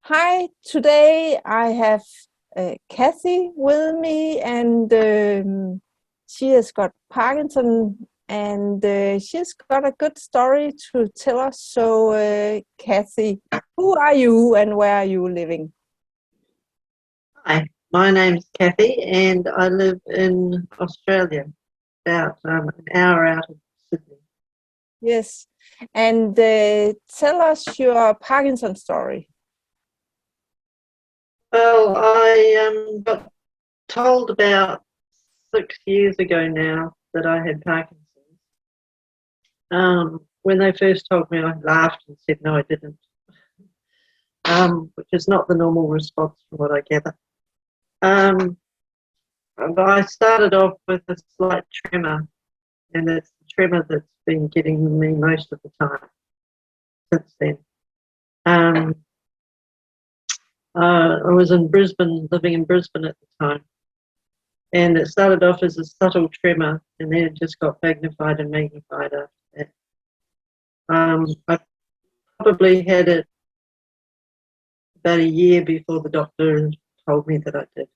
Hi, today I have Kathy with me, and she has got Parkinson, and she's got a good story to tell us. So, Kathy, who are you and where are you living? Hi, my name's Kathy and I live in Australia, about an hour out of Sydney. Yes, and tell us your Parkinson story. Well, I got told about 6 years ago now that I had Parkinson's. When they first told me, I laughed and said, no, I didn't, which is not the normal response from what I gather. But I started off with a slight tremor, and it's the tremor that's been getting me most of the time since then. Um, I was in Brisbane, living in Brisbane at the time, and it started off as a subtle tremor, and then it just got magnified and magnified after that. I probably had it about a year before the doctor told me that I did.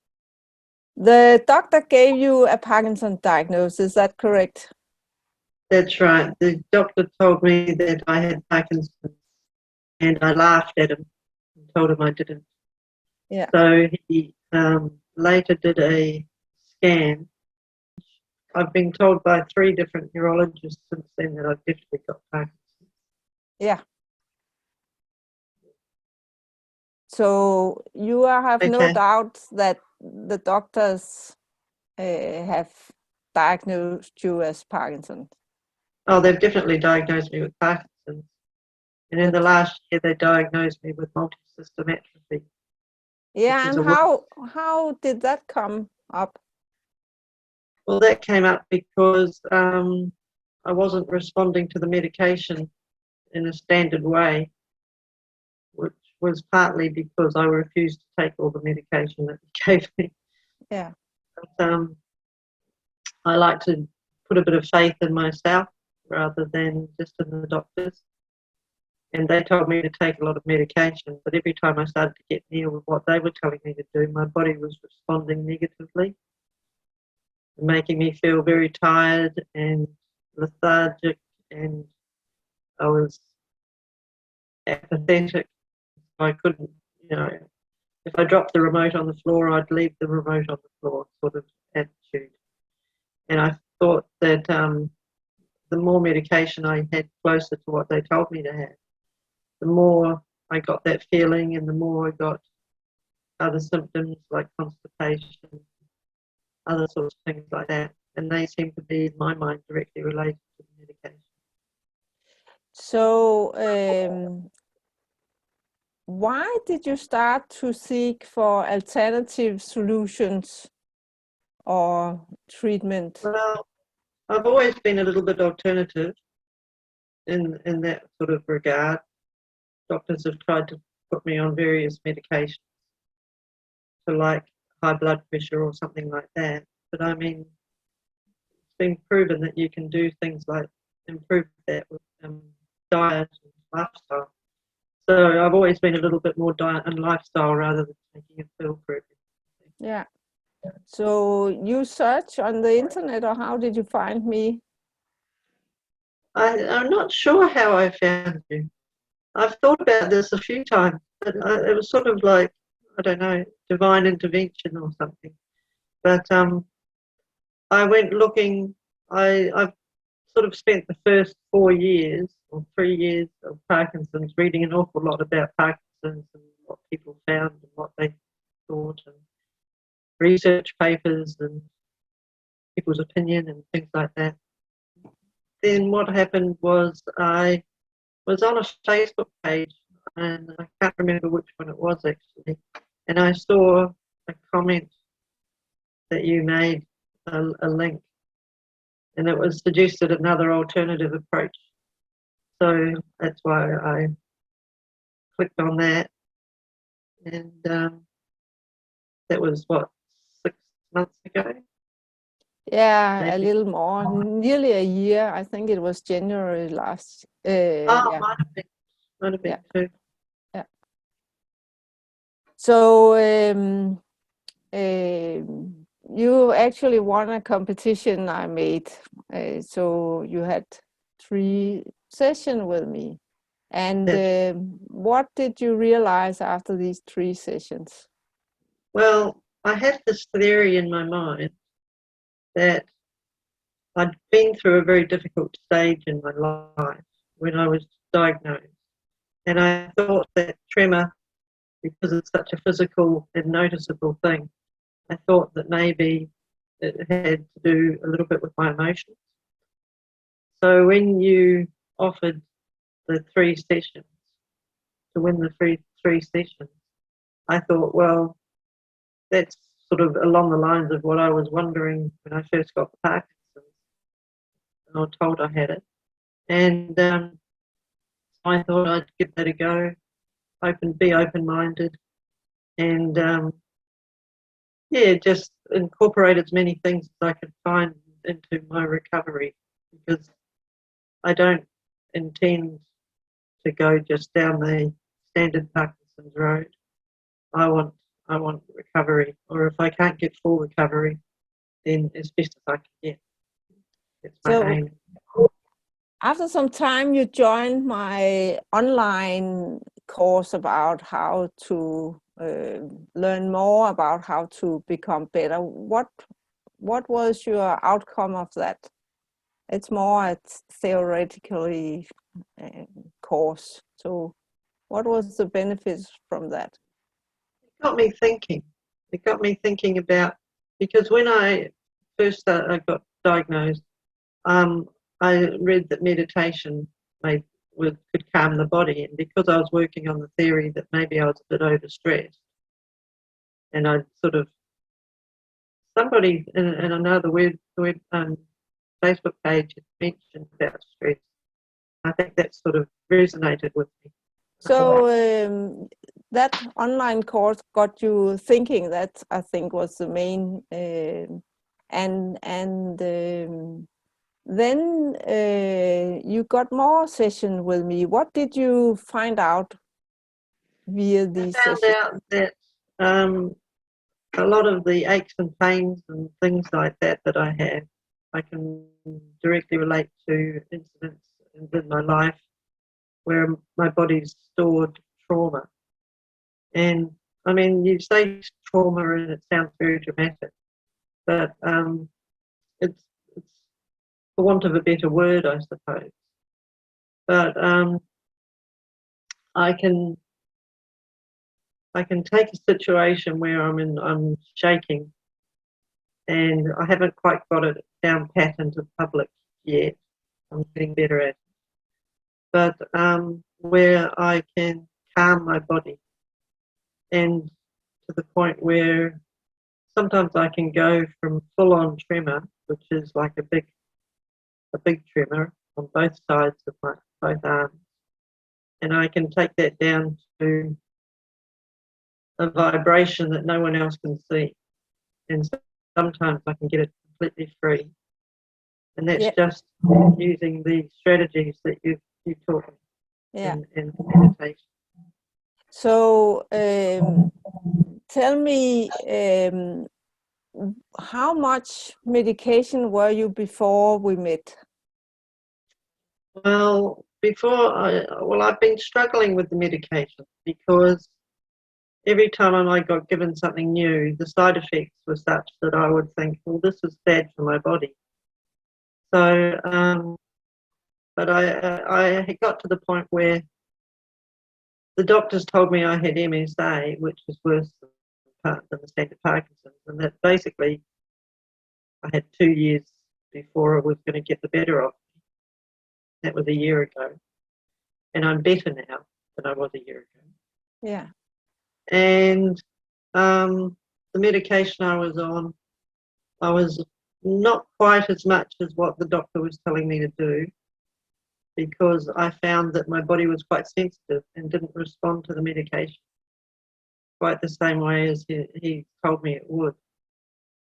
The doctor gave you a Parkinson diagnosis, is that correct? That's right. The doctor told me that I had Parkinson's, and I laughed at him and told him I didn't. Yeah. So he later did a scan. I've been told by 3 different neurologists since then that I've definitely got Parkinson's. Yeah. So you have no Okay. doubt that the doctors have diagnosed you as Parkinson's. Oh, they've definitely diagnosed me with Parkinson's. And in Good. the last year, they diagnosed me with multisystem atrophy, which Yeah, is and a word. how did that come up? Well, that came up because I wasn't responding to the medication in a standard way, which was partly because I refused to take all the medication that he gave me. Yeah. But I like to put a bit of faith in myself rather than just in the doctors. And they told me to take a lot of medication, but every time I started to get near with what they were telling me to do, my body was responding negatively, making me feel very tired and lethargic, and I was apathetic. I couldn't, if I dropped the remote on the floor, I'd leave the remote on the floor sort of attitude. And I thought that the more medication I had closer to what they told me to have, the more I got that feeling and the more I got other symptoms like constipation, other sorts of things like that. And they seem to be, in my mind, directly related to the medication. So why did you start to seek for alternative solutions or treatment? Well, I've always been a little bit alternative in that sort of regard. Doctors have tried to put me on various medications for like high blood pressure or something like that. But I mean, it's been proven that you can do things like improve that with diet and lifestyle. So I've always been a little bit more diet and lifestyle rather than taking a pill for everything. Yeah. So you search on the internet, or how did you find me? I'm not sure how I found you. I've thought about this a few times, but it was sort of like, I don't know, divine intervention or something. But I went looking. I've sort of spent the first 4 years or 3 years of Parkinson's reading an awful lot about Parkinson's and what people found and what they thought, and research papers and people's opinion and things like that. Then what happened was I was on a Facebook page, and I can't remember which one it was actually, and I saw a comment that you made, a link, and it was suggested another alternative approach. So that's why I clicked on that, and that was what, 6 months ago, Yeah, a maybe. little more, nearly a year. I think it was January last. Oh, Yeah, might have been yeah, too. yeah. So you actually won a competition I made. So you had 3 sessions with me. And Yes. what did you realize after these 3 sessions? Well, I had this theory in my mind that I'd been through a very difficult stage in my life when I was diagnosed. And I thought that tremor, because it's such a physical and noticeable thing, I thought that maybe it had to do a little bit with my emotions. So when you offered the 3 sessions, to win the three sessions, I thought, well, that's sort of along the lines of what I was wondering when I first got Parkinson's, and I was told I had it. And I thought I'd give that a go, be open-minded, and yeah, just incorporate as many things as I could find into my recovery, because I don't intend to go just down the standard Parkinson's road. I want recovery, or if I can't get full recovery, then as best as I can get. That's my So aim. after some time, you joined my online course about how to learn more about how to become better. What was your outcome of that? It's more a theoretically course. So what was the benefits from that? It got me thinking. It got me thinking about, because when I first I got diagnosed, I read that meditation could calm the body, and because I was working on the theory that maybe I was a bit overstressed, and I sort of somebody in another Facebook page had mentioned about stress. I think that sort of resonated with me. So that online course got you thinking. That I think was the main, and then you got more session with me. What did you find out via I these found sessions? out that a lot of the aches and pains and things like that I have, I can directly relate to incidents in my life where my body's stored trauma. And I mean, you say trauma and it sounds very dramatic, but it's for want of a better word, I suppose. But I can take a situation where I'm shaking, and I haven't quite got it down pat into public yet. I'm getting better at it. But where I can calm my body, and to the point where sometimes I can go from full-on tremor, which is like a big tremor on both sides of my both arms, and I can take that down to a vibration that no one else can see, and sometimes I can get it completely free, and that's just using the strategies that you taught me in meditation. So tell me, how much medication were you before we met? Well, I've been struggling with the medication, because every time I got given something new, the side effects were such that I would think, well, this is bad for my body. So, but I got to the point where the doctors told me I had MSA, which is worse than the standard Parkinson's, and that basically I had 2 years before I was going to get the better of me. That was a year ago, and I'm better now than I was a year ago. Yeah. And the medication I was on, I was not quite as much as what the doctor was telling me to do, because I found that my body was quite sensitive and didn't respond to the medication quite the same way as he told me it would.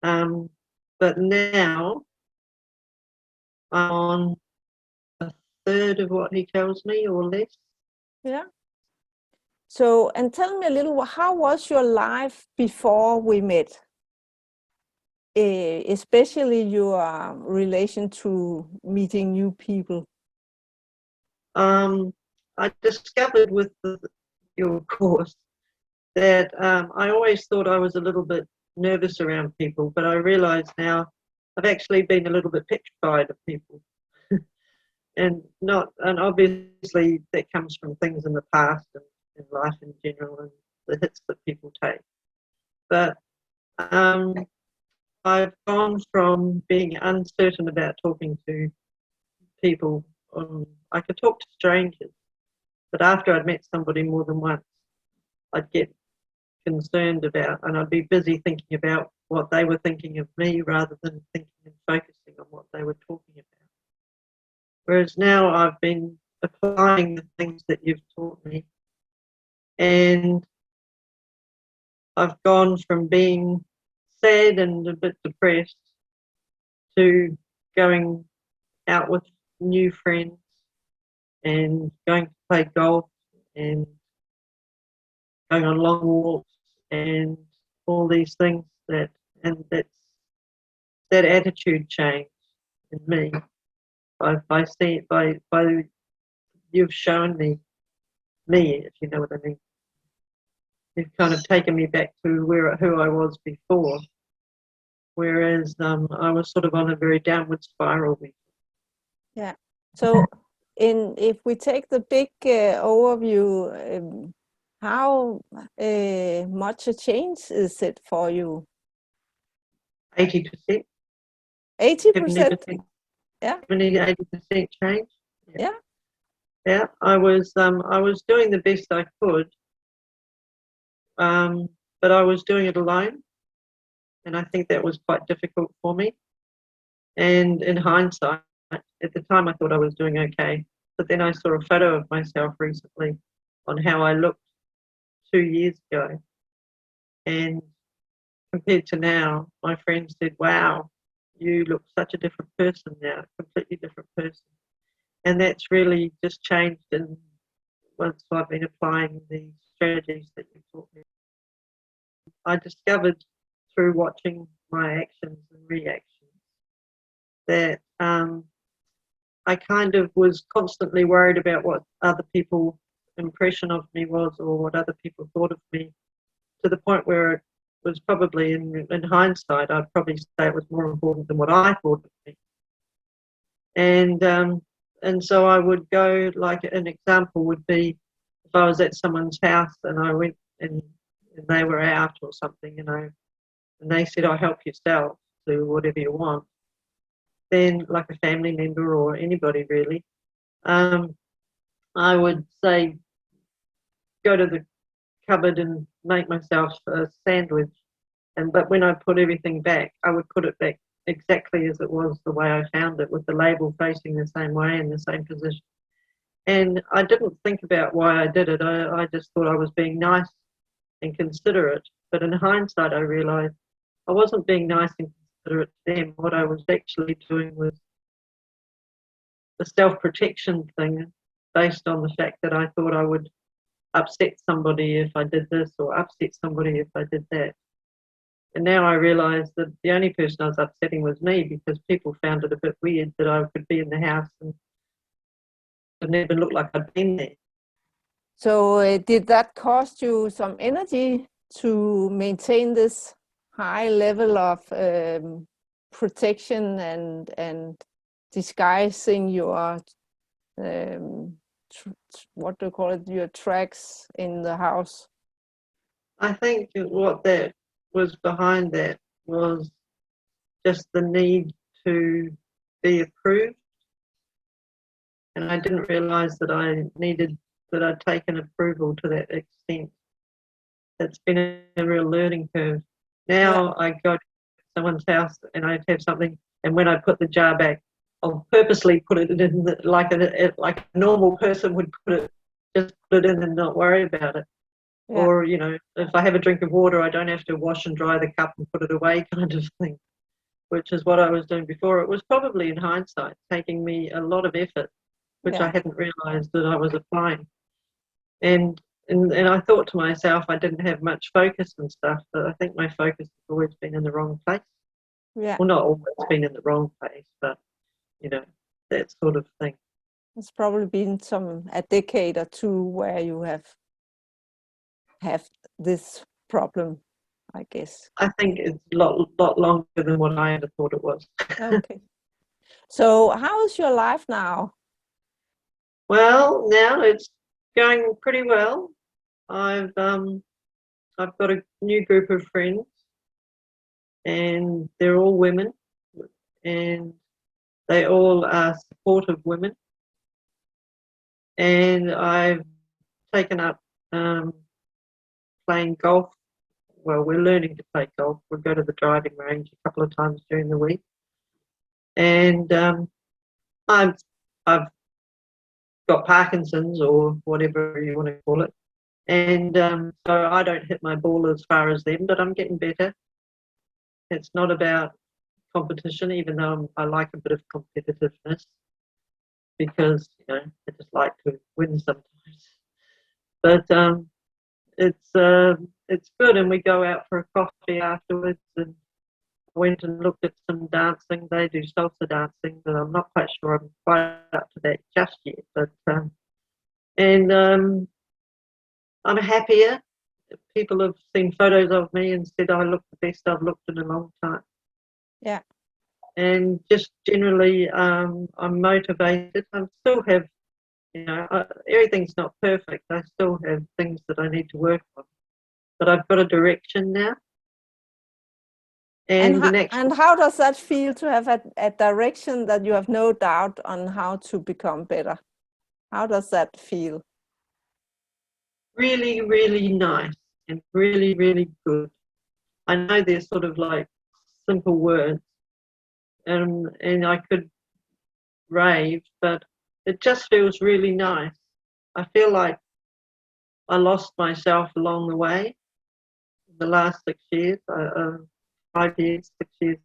But now I'm on a third of what he tells me, or less. Yeah. So, and tell me a little, how was your life before we met? Especially your relation to meeting new people. I discovered with your course that I always thought I was a little bit nervous around people, but I realise now I've actually been a little bit petrified of people. And obviously that comes from things in the past and in life in general and the hits that people take. But I've gone from being uncertain about talking to people. I could talk to strangers, but after I'd met somebody more than once, I'd get concerned about, and I'd be busy thinking about what they were thinking of me rather than thinking and focusing on what they were talking about. Whereas now I've been applying the things that you've taught me, and I've gone from being sad and a bit depressed to going out with new friends and going to play golf and going on long walks and all these things that attitude change in me by you've shown me, if you know what I mean. You've kind of taken me back to who I was before, whereas I was sort of on a very downward spiral before. Yeah. So, if we take the big overview, how much a change is it for you? 80%. 80%? Yeah. 70-80% change. Yeah. Yeah. I was doing the best I could, but I was doing it alone, and I think that was quite difficult for me. And in hindsight, at the time I thought I was doing okay, but then I saw a photo of myself recently on how I looked 2 years ago, and compared to now, my friend said, "Wow, you look such a different person now, a completely different person." And that's really just changed, and once I've been applying the strategies that you taught me. I discovered through watching my actions and reactions that I kind of was constantly worried about what other people's impression of me was, or what other people thought of me, to the point where it was probably, in hindsight, I'd probably say it was more important than what I thought of me. And so I would go, like an example would be, if I was at someone's house and I went and they were out or something, and they said, "Oh, help yourself to whatever you want," then, like a family member or anybody really, I would say, go to the cupboard and make myself a sandwich. But when I put everything back, I would put it back exactly as it was, the way I found it, with the label facing the same way in the same position. And I didn't think about why I did it. I just thought I was being nice and considerate. But in hindsight, I realised I wasn't being nice and considerate to them. What I was actually doing was a self-protection thing, based on the fact that I thought I would upset somebody if I did this, or upset somebody if I did that. And now I realise that the only person I was upsetting was me, because people found it a bit weird that I could be in the house and it never looked like I'd been there. So did that cost you some energy to maintain this high level of protection and disguising your what do you call it, your tracks in the house? I think what that was behind that was just the need to be approved, and I didn't realise that I'd taken approval to that extent. It's been a real learning curve. Now I go to someone's house and I have something, and when I put the jar back, I'll purposely put it in like a normal person would just put it in and not worry about it. Yeah. Or, if I have a drink of water, I don't have to wash and dry the cup and put it away, kind of thing, which is what I was doing before. It was probably, in hindsight, taking me a lot of effort, which I hadn't realised that I was applying. And and I thought to myself I didn't have much focus and stuff, but I think my focus has always been in the wrong place. Yeah. Well, not always been in the wrong place, but that sort of thing. It's probably been a decade or two where you have this problem, I guess. I think it's a lot longer than what I ever thought it was. Okay. So how is your life now? Well, now it's going pretty well. I've got a new group of friends, and they're all women, and they all are supportive women. And I've taken up playing golf. Well, we're learning to play golf. We go to the driving range a couple of times during the week, and I've got Parkinson's or whatever you want to call it, and so I don't hit my ball as far as them, but I'm getting better. It's not about competition, even though I like a bit of competitiveness, because I just like to win sometimes. But it's good, and we go out for a coffee afterwards, and I went and looked at some dancing. They do salsa dancing, but I'm not quite sure I'm quite up to that just yet. But I'm happier. People have seen photos of me and said I look the best I've looked in a long time. Yeah. And just generally, I'm motivated. I still have, everything's not perfect. I still have things that I need to work on, but I've got a direction now. And how does that feel to have a direction that you have no doubt on how to become better? How does that feel? Really, really nice and really, really good. I know they're sort of like simple words, and I could rave, but it just feels really nice. I feel like I lost myself along the way in the last 6 years, 5 years, 6 years.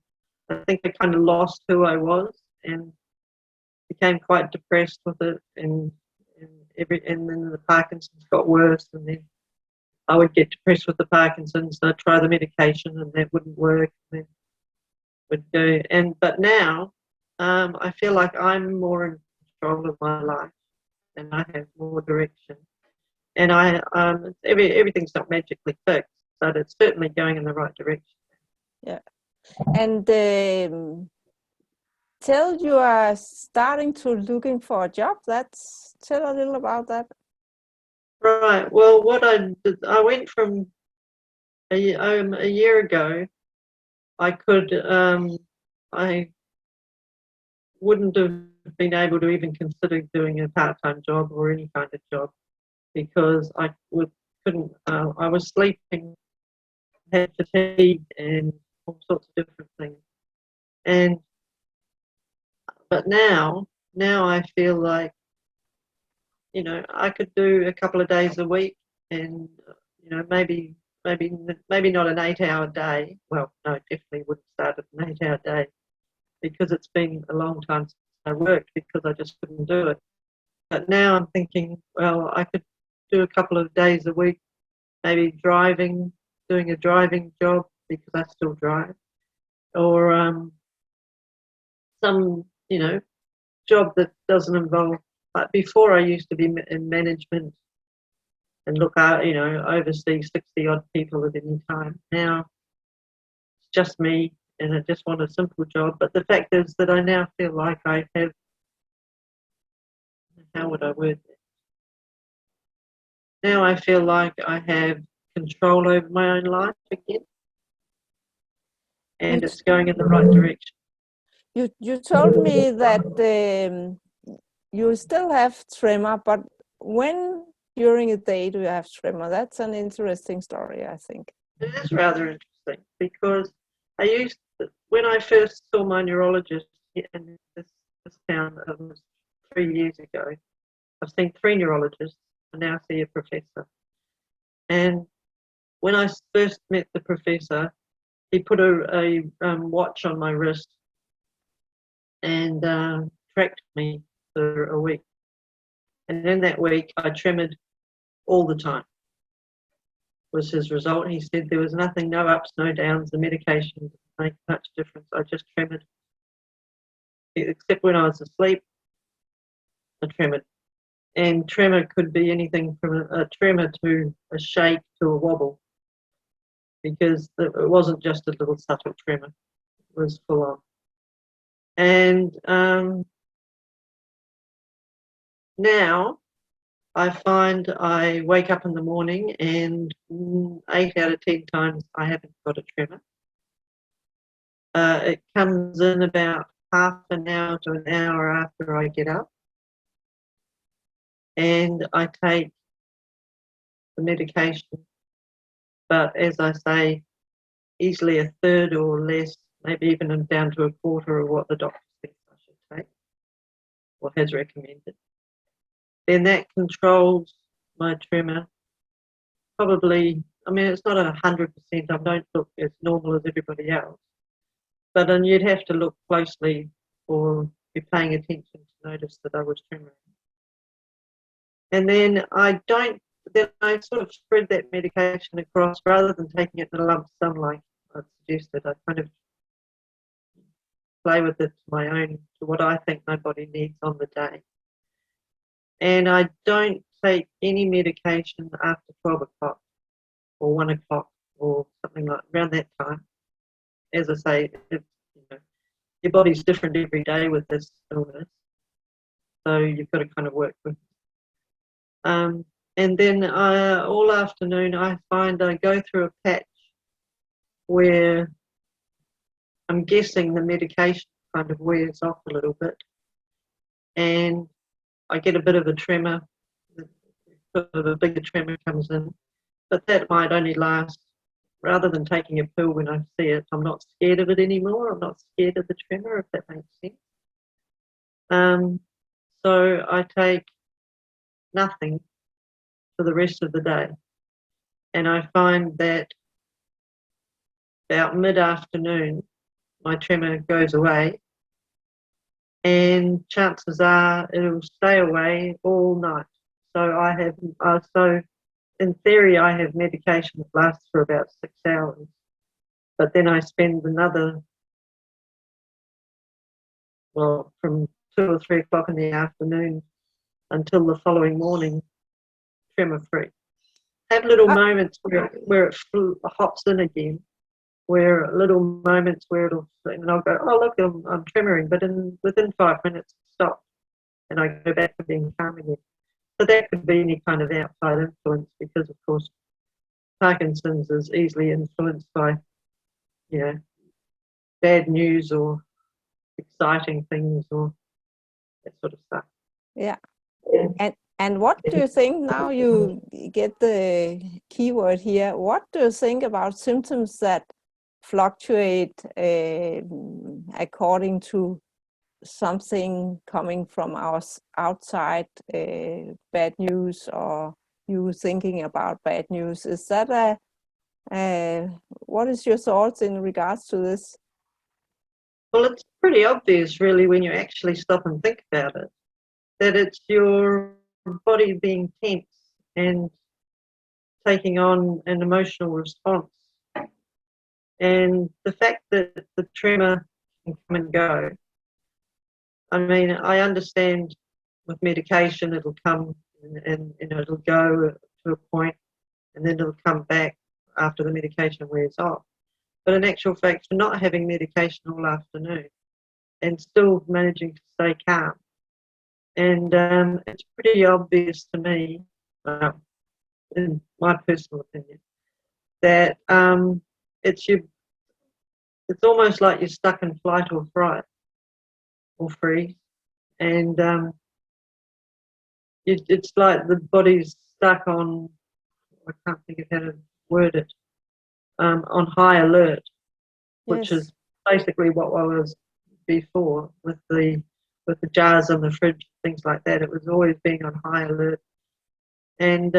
I think I kind of lost who I was and became quite depressed with it, and then the Parkinson's got worse, and then I would get depressed with the Parkinson's, and I'd try the medication, and that wouldn't work, and then would go. But now, I feel like I'm more in control of my life, and I have more direction. And everything's not magically fixed, but it's certainly going in the right direction. Yeah. And till you are starting to looking for a job, tell a little about that. Right. Well, what I did, I went from a year ago. I wouldn't have been able to even consider doing a part-time job or any kind of job, because couldn't. I was sleeping, had fatigue, and all sorts of different things. But now I feel like, I could do a couple of days a week, and maybe not an 8-hour day. Well, no, definitely wouldn't start at an 8-hour day, because it's been a long time since I worked, because I just couldn't do it. But now I'm thinking, well, I could do a couple of days a week, maybe doing a driving job, because I still drive, or some, job that doesn't involve. Like before, I used to be in management and look out, oversee 60 odd people at any time. Now it's just me, and I just want a simple job. But the fact is that I now feel like I have, how would I word that? Now I feel like I have control over my own life again, and it's going in the right direction. You told me that you still have tremor, but when during a day do you have tremor? That's an interesting story, I think. It is rather interesting, because when I first saw my neurologist in this town 3 years ago, I've seen 3 neurologists. I now see a professor. And when I first met the professor, he put a watch on my wrist and tracked me for a week. And in that week, I tremored all the time. was his result. He said there was nothing, no ups, no downs. The medication didn't make much difference. I just tremored. Except when I was asleep, I tremored. And tremor could be anything from a tremor to a shake to a wobble, because it wasn't just a little subtle tremor. It was full on. And now I find I wake up in the morning and 8 out of 10 times I haven't got a tremor. It comes in about half an hour to an hour after I get up. And I take the medication, but as I say, easily a third or less, maybe even down to a quarter of what the doctor thinks I should take or has recommended. Then that controls my tremor. Probably, I mean, it's not 100%. I don't look as normal as everybody else, but then you'd have to look closely or be paying attention to notice that I was tremoring. And then I sort of spread that medication across rather than taking it in a lump sum like I suggested. I kind of play with it to my own, to what I think my body needs on the day. And I don't take any medication after 12 o'clock or 1 o'clock or something like around that time. As I say, your body's different every day with this illness, so you've got to kind of work with it. And then all afternoon I find I go through a patch where I'm guessing the medication kind of wears off a little bit, and I get a bit of a tremor, a bigger tremor comes in, but that might only last, rather than taking a pill when I see it, I'm not scared of it anymore. I'm not scared of the tremor, if that makes sense. So I take nothing for the rest of the day. And I find that about mid-afternoon, my tremor goes away, and chances are it'll stay away all night. So in theory, I have medication that lasts for about 6 hours, but then I spend another, from 2 or 3 o'clock in the afternoon until the following morning, tremor-free. Have little moments where it hops in again, where little moments where and I'll go, oh look, I'm tremoring, but within 5 minutes it stops, and I go back to being calm again. So that could be any kind of outside influence, because of course Parkinson's is easily influenced by, bad news or exciting things or that sort of stuff. Yeah. And what do you think, now you get the keyword here, what do you think about symptoms that fluctuate according to something coming from our outside, bad news, or you thinking about bad news? Is that what is your thoughts in regards to this? Well, it's pretty obvious really when you actually stop and think about it, that it's your body being tense and taking on an emotional response. And the fact that the tremor can come and go, I mean, I understand with medication it'll come and it'll go to a point and then it'll come back after the medication wears off. But in actual fact, for not having medication all afternoon and still managing to stay calm, and it's pretty obvious to me, in my personal opinion, that it's almost like you're stuck in flight or fright or freeze, and it's like the body's stuck on, I can't think of how to word it, on high alert, which Yes. is basically what I was before with the jars in the fridge, things like that. It was always being on high alert. And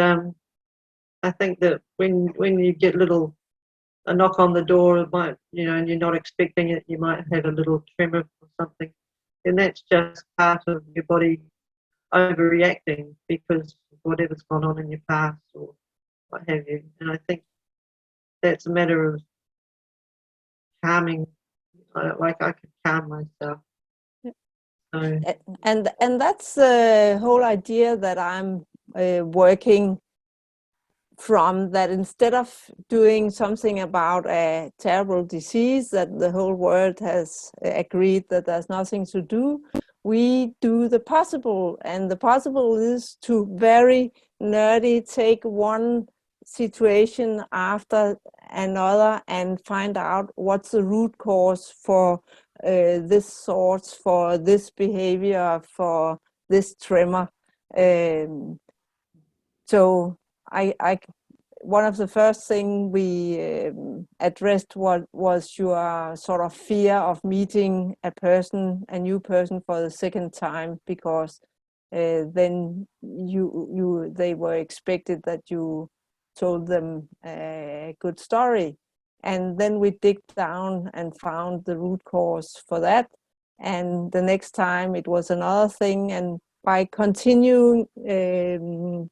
I think that when you get a knock on the door, it might, and you're not expecting it, you might have a little tremor or something, and that's just part of your body overreacting because of whatever's gone on in your past or what have you. And I think that's a matter of calming, like I could calm myself. So, and that's the whole idea that I'm working from, that instead of doing something about a terrible disease that the whole world has agreed that there's nothing to do, we do the possible. And the possible is to very nerdy take one situation after another and find out what's the root cause for this sort, for this behavior, for this tremor. So one of the first things we addressed was your sort of fear of meeting a new person for the second time, because then they were expected that you told them a good story. And then we dig down and found the root cause for that. And the next time it was another thing. And by continuing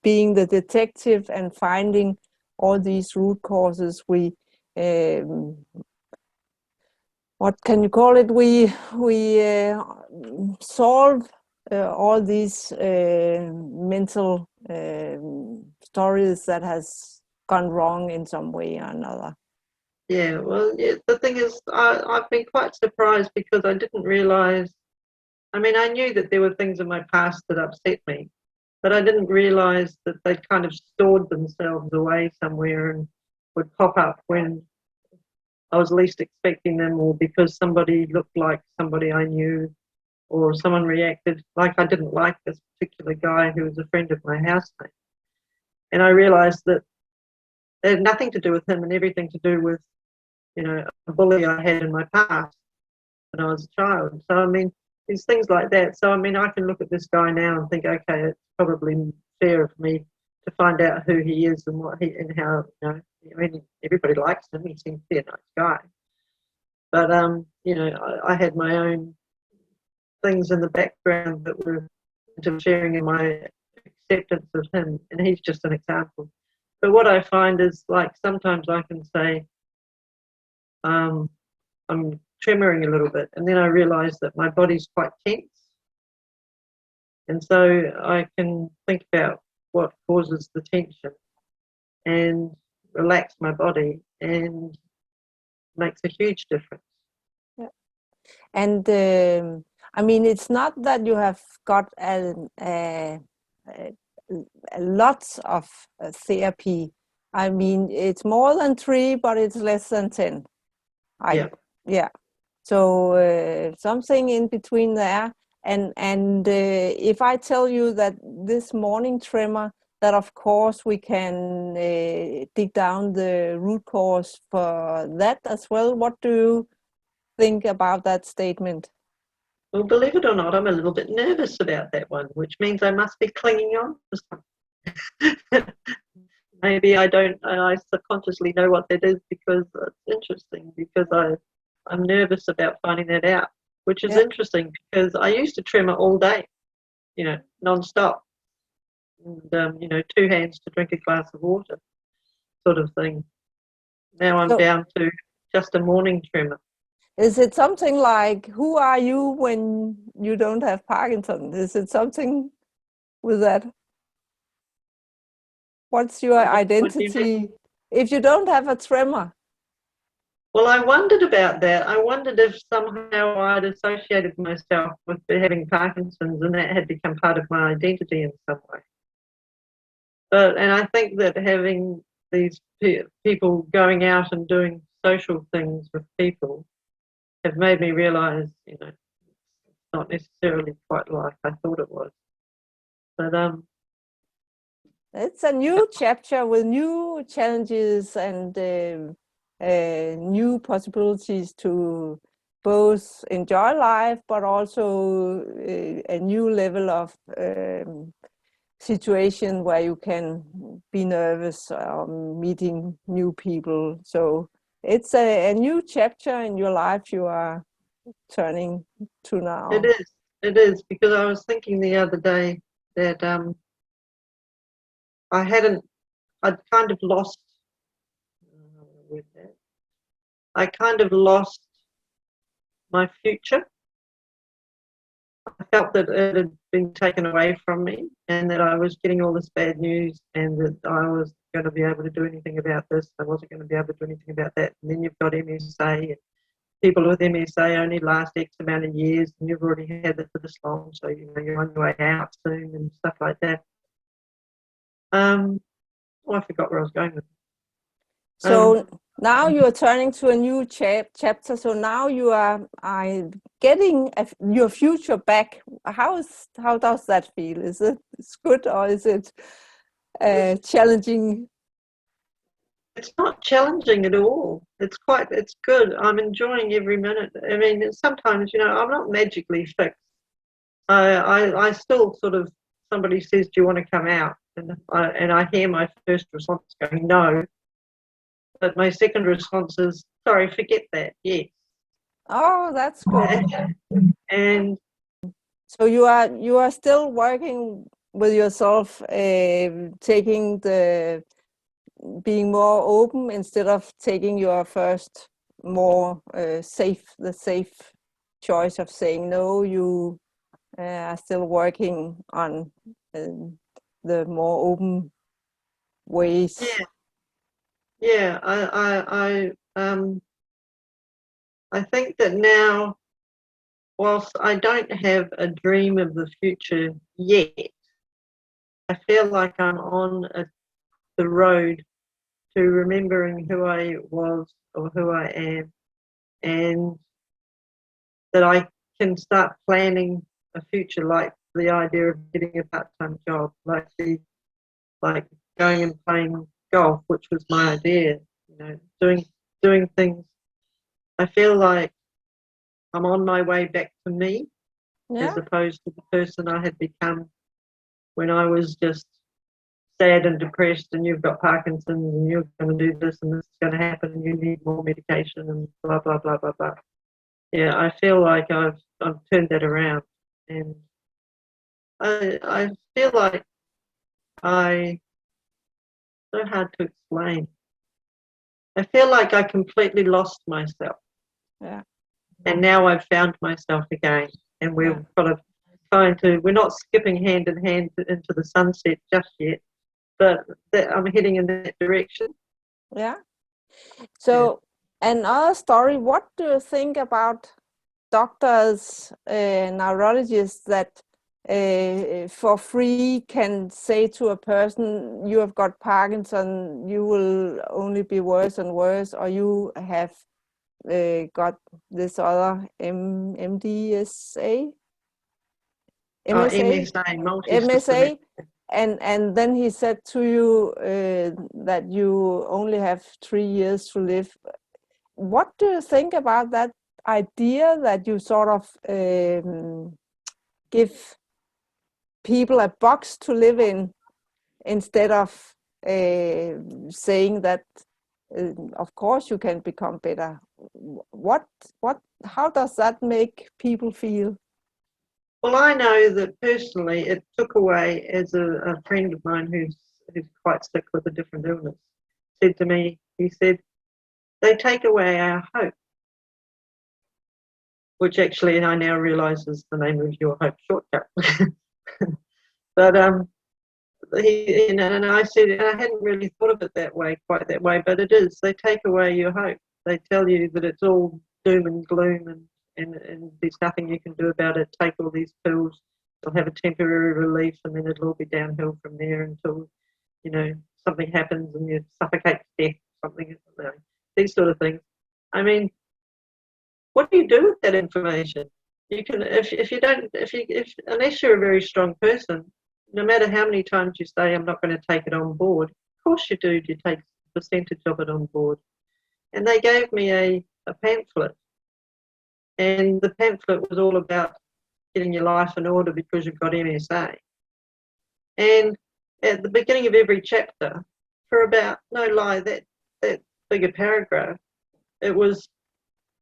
being the detective and finding all these root causes, we what can you call it? We solve all these mental stories that has gone wrong in some way or another. yeah, well, yeah, the thing is, I've been quite surprised because I didn't realize. I mean, I knew that there were things in my past that upset me, but I didn't realize that they'd kind of stored themselves away somewhere and would pop up when I was least expecting them, or because somebody looked like somebody I knew, or someone reacted like I didn't like this particular guy who was a friend of my housemate. And I realized that it had nothing to do with him and everything to do with, a bully I had in my past when I was a child. So, I mean, there's things like that. So, I mean, I can look at this guy now and think, okay, it's probably fair of me to find out who he is and what he and how, I mean, everybody likes him. He seems to be a nice guy. But, I had my own things in the background that were interfering in my acceptance of him, and he's just an example. But what I find is, like, sometimes I can say, I'm tremoring a little bit, and then I realize that my body's quite tense. And so I can think about what causes the tension and relax my body, and makes a huge difference. Yeah. And I mean, it's not that you have got lots of therapy. I mean, it's more than 3, but it's less than 10. Yeah. So something in between there. And if I tell you that this morning tremor, that of course we can dig down the root cause for that as well. What do you think about that statement? Well, believe it or not, I'm a little bit nervous about that one, which means I must be clinging on to something. Maybe I don't, I subconsciously know what that is, because it's interesting, because I'm nervous about finding that out, which is interesting, because I used to tremor all day, non-stop. And, 2 hands to drink a glass of water sort of thing. Now I'm down to just a morning tremor. Is it something like, who are you when you don't have Parkinson's? Is it something with that? What's your identity if you don't have a tremor? Well, I wondered about that. I wondered if somehow I'd associated myself with having Parkinson's, and that had become part of my identity in some way. And I think that having these people going out and doing social things with people have made me realize, it's not necessarily quite like I thought it was. But it's a new chapter with new challenges and new possibilities to both enjoy life, but also a new level of situation where you can be nervous meeting new people. So it's a new chapter in your life you are turning to now. It is, because I was thinking the other day that I hadn't I'd kind of lost, with that, I kind of lost my future. I felt that it had been taken away from me and that I was getting all this bad news and that I was going to be able to do anything about this. I wasn't going to be able to do anything about that. And then you've got MSA. And people with MSA only last X amount of years and you've already had it for this long. So, you're on your way out soon and stuff like that. I forgot where I was going with it. So now you are turning to a new chapter. So now you are getting your future back. How does that feel? Is it good or is it challenging? It's not challenging at all. It's good. I'm enjoying every minute. I mean, sometimes, I'm not magically fixed. I still sort of, somebody says, do you want to come out? And I hear my first response going, no. But my second response is, sorry, forget that, yes. Oh, that's good. And so you are still working with yourself, being more open instead of taking your first more the safe choice of saying no. You are still working on the more open ways. Yeah, I think that now, whilst I don't have a dream of the future yet, I feel like I'm on the road to remembering who I was or who I am, and that I can start planning a future, like the idea of getting a part-time job, like going and playing golf, which was my idea, doing things. I feel like I'm on my way back to me, as opposed to the person I had become when I was just sad and depressed and you've got Parkinsons and you're going to do this and this is going to happen and you need more medication and blah, blah, blah, blah, blah. Yeah, I feel like I've turned that around, and I feel like so hard to explain. I feel like I completely lost myself. Yeah. And now I've found myself again, and we're we're not skipping hand in hand into the sunset just yet, but I'm heading in that direction. Yeah. So another story, what do you think about doctors, neurologists that for free can say to a person, you have got Parkinson, you will only be worse and worse, or you have got this other MDSA? MSA, Multisystem. MSA, and then he said to you that you only have 3 years to live. What do you think about that idea that you sort of give people a box to live in instead of saying that of course you can become better? How does that make people feel? Well, I know that personally it took away, as a friend of mine who's quite sick with a different illness, said to me, he said, they take away our hope, which actually I now realise is the name of your hope shortcut. But and I said, and I hadn't really thought of it quite that way, but it is. They take away your hope. They tell you that it's all doom and gloom and there's nothing you can do about it. Take all these pills, you'll have a temporary relief, and then it'll all be downhill from there until, something happens and you suffocate to death, something, these sort of things. I mean, what do you do with that information? You can, unless you're a very strong person, no matter how many times you say, I'm not going to take it on board, of course you do, you take a percentage of it on board. And they gave me a pamphlet. And the pamphlet was all about getting your life in order because you've got MSA. And at the beginning of every chapter, for about, no lie, that bigger paragraph, it was,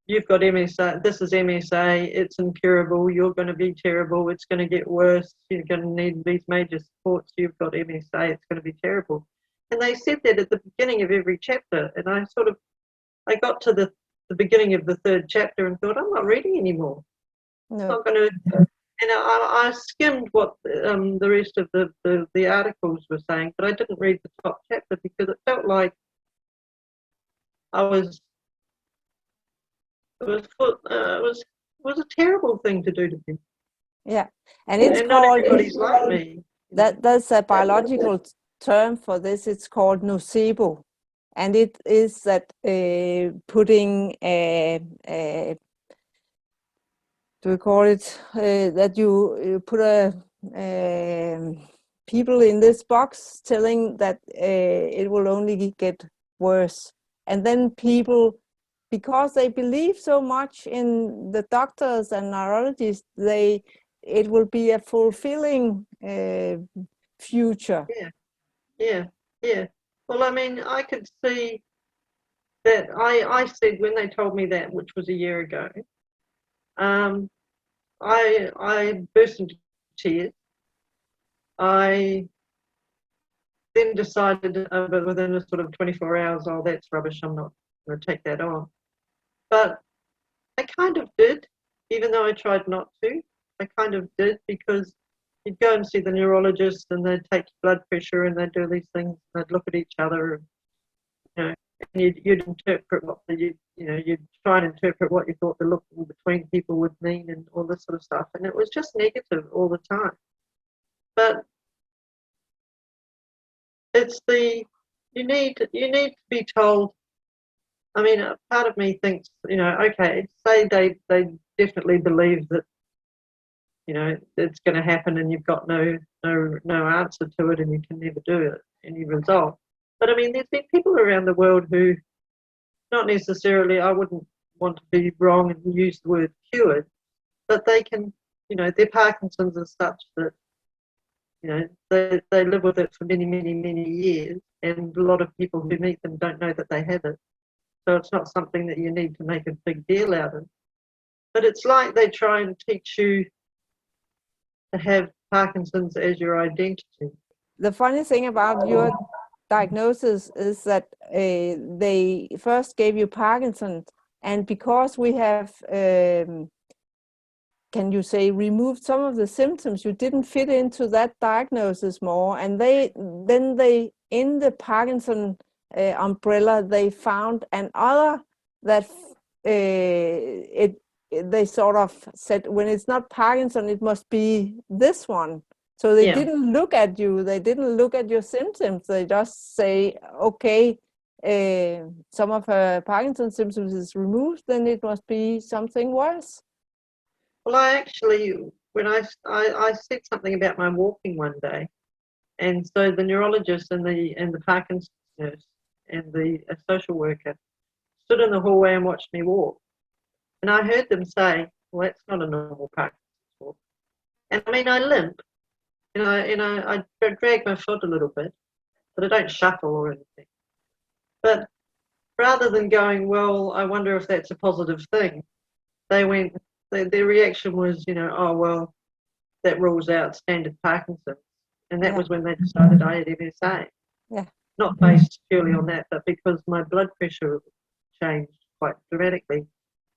you've got MSA, this is MSA, it's incurable, you're going to be terrible, it's going to get worse, you're going to need these major supports, you've got MSA, it's going to be terrible. And they said that at the beginning of every chapter, and I got to the beginning of the third chapter and thought, I'm not reading anymore. No. I'm not going to. And I skimmed what the rest of the articles were saying, but I didn't read the top chapter because it felt like I was. It was a terrible thing to do to me. Yeah, and it's And not called, everybody's like me. that's a biological term for this. It's called nocebo, and it is that putting do we call it that you put people in this box telling that it will only get worse, and then people, because they believe so much in the doctors and neurologists, it will be a fulfilling future. Yeah. Well, I mean, I could see that. I said when they told me that, which was a year ago, I burst into tears. I then decided within a sort of 24 hours, oh, that's rubbish, I'm not going to take that on. But I kind of did, even though I tried not to. I kind of did, because you'd go and see the neurologist and they'd take your blood pressure and they'd do these things, and they'd look at each other, and you'd interpret you'd try and interpret what you thought the look between people would mean and all this sort of stuff, and it was just negative all the time. But it's you need to be told. I mean, a part of me thinks, okay, say they definitely believe that, it's going to happen and you've got no answer to it and you can never do it, any result. But I mean, there's been people around the world who, not necessarily, I wouldn't want to be wrong and use the word cured, but they can, their Parkinson's is such that, they live with it for many, many, many years, and a lot of people who meet them don't know that they have it. So it's not something that you need to make a big deal out of. But it's like they try and teach you to have Parkinson's as your identity. The funny thing about your diagnosis is that they first gave you Parkinson's, and because we have, can you say, removed some of the symptoms, you didn't fit into that diagnosis more, and they in the Parkinson umbrella, they found another that they sort of said, when it's not Parkinson, it must be this one. So they didn't look at you, they didn't look at your symptoms, they just say, okay, some of her Parkinson's symptoms is removed, then it must be something worse. Well, I actually, when I said something about my walking one day, and so the neurologist and the Parkinson's nurse and the social worker stood in the hallway and watched me walk, and I heard them say, "Well, that's not a normal Parkinson's walk." And I mean, I limp, I drag my foot a little bit, but I don't shuffle or anything. But rather than going, well, I wonder if that's a positive thing, they went. Their reaction was, oh, well, that rules out standard Parkinson's. And that was when they decided I had MSA. Yeah. Not based purely on that, but because my blood pressure changed quite dramatically.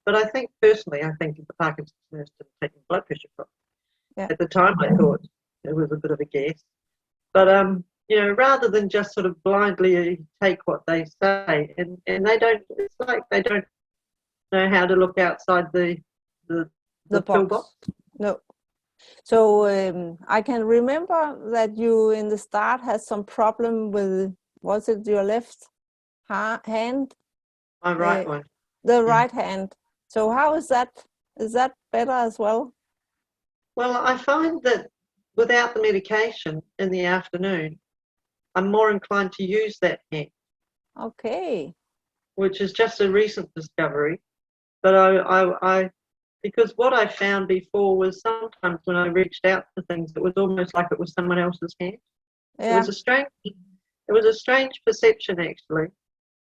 But I think, personally, the Parkinson's nurse didn't take my blood pressure from me. At the time, I thought it was a bit of a guess. But, rather than just sort of blindly take what they say, and they don't, it's like they don't know how to look outside the box. No. So I can remember that you in the start had some problem with, was it your left hand? My right one. The right hand. So how is that? Is that better as well? Well, I find that without the medication in the afternoon, I'm more inclined to use that hand. Okay. Which is just a recent discovery. But I because what I found before was sometimes when I reached out to things, it was almost like it was someone else's hand. Yeah. It was a strange perception, actually.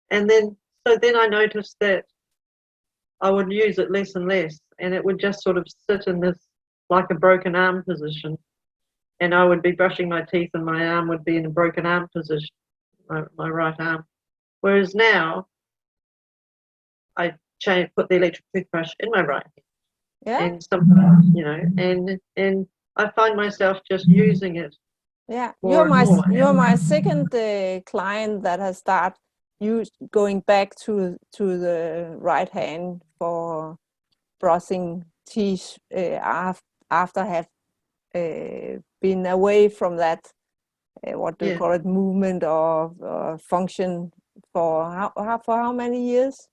And then I noticed that I would use it less and less, and it would just sort of sit in this like a broken arm position, and I would be brushing my teeth and my arm would be in a broken arm position, my right arm. Whereas now, I put the electric toothbrush in my right hand, Yeah. and sometimes, and I find myself just using it Yeah, more and more. you're my second client that has started going back to the right hand for brushing teeth after have been away from that what do you Yeah, call it, movement or function for how many years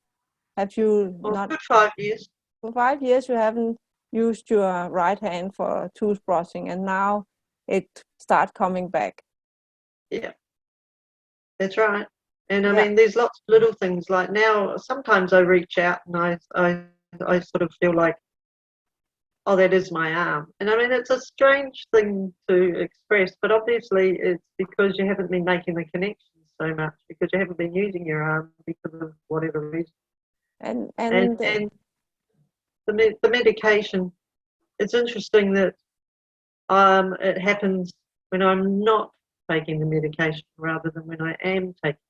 have you well, not? good 5 years. For 5 years you haven't used your right hand for toothbrushing, and now it start coming back. Yeah, that's right. And I Yeah. mean, there's lots of little things like now. Sometimes I reach out and I sort of feel like, oh, that is my arm. And I mean, it's a strange thing to express, but obviously it's because you haven't been making the connections so much, because you haven't been using your arm because of whatever reason. and And and uh, and the medication, it's interesting that it happens when I'm not taking the medication rather than when I am taking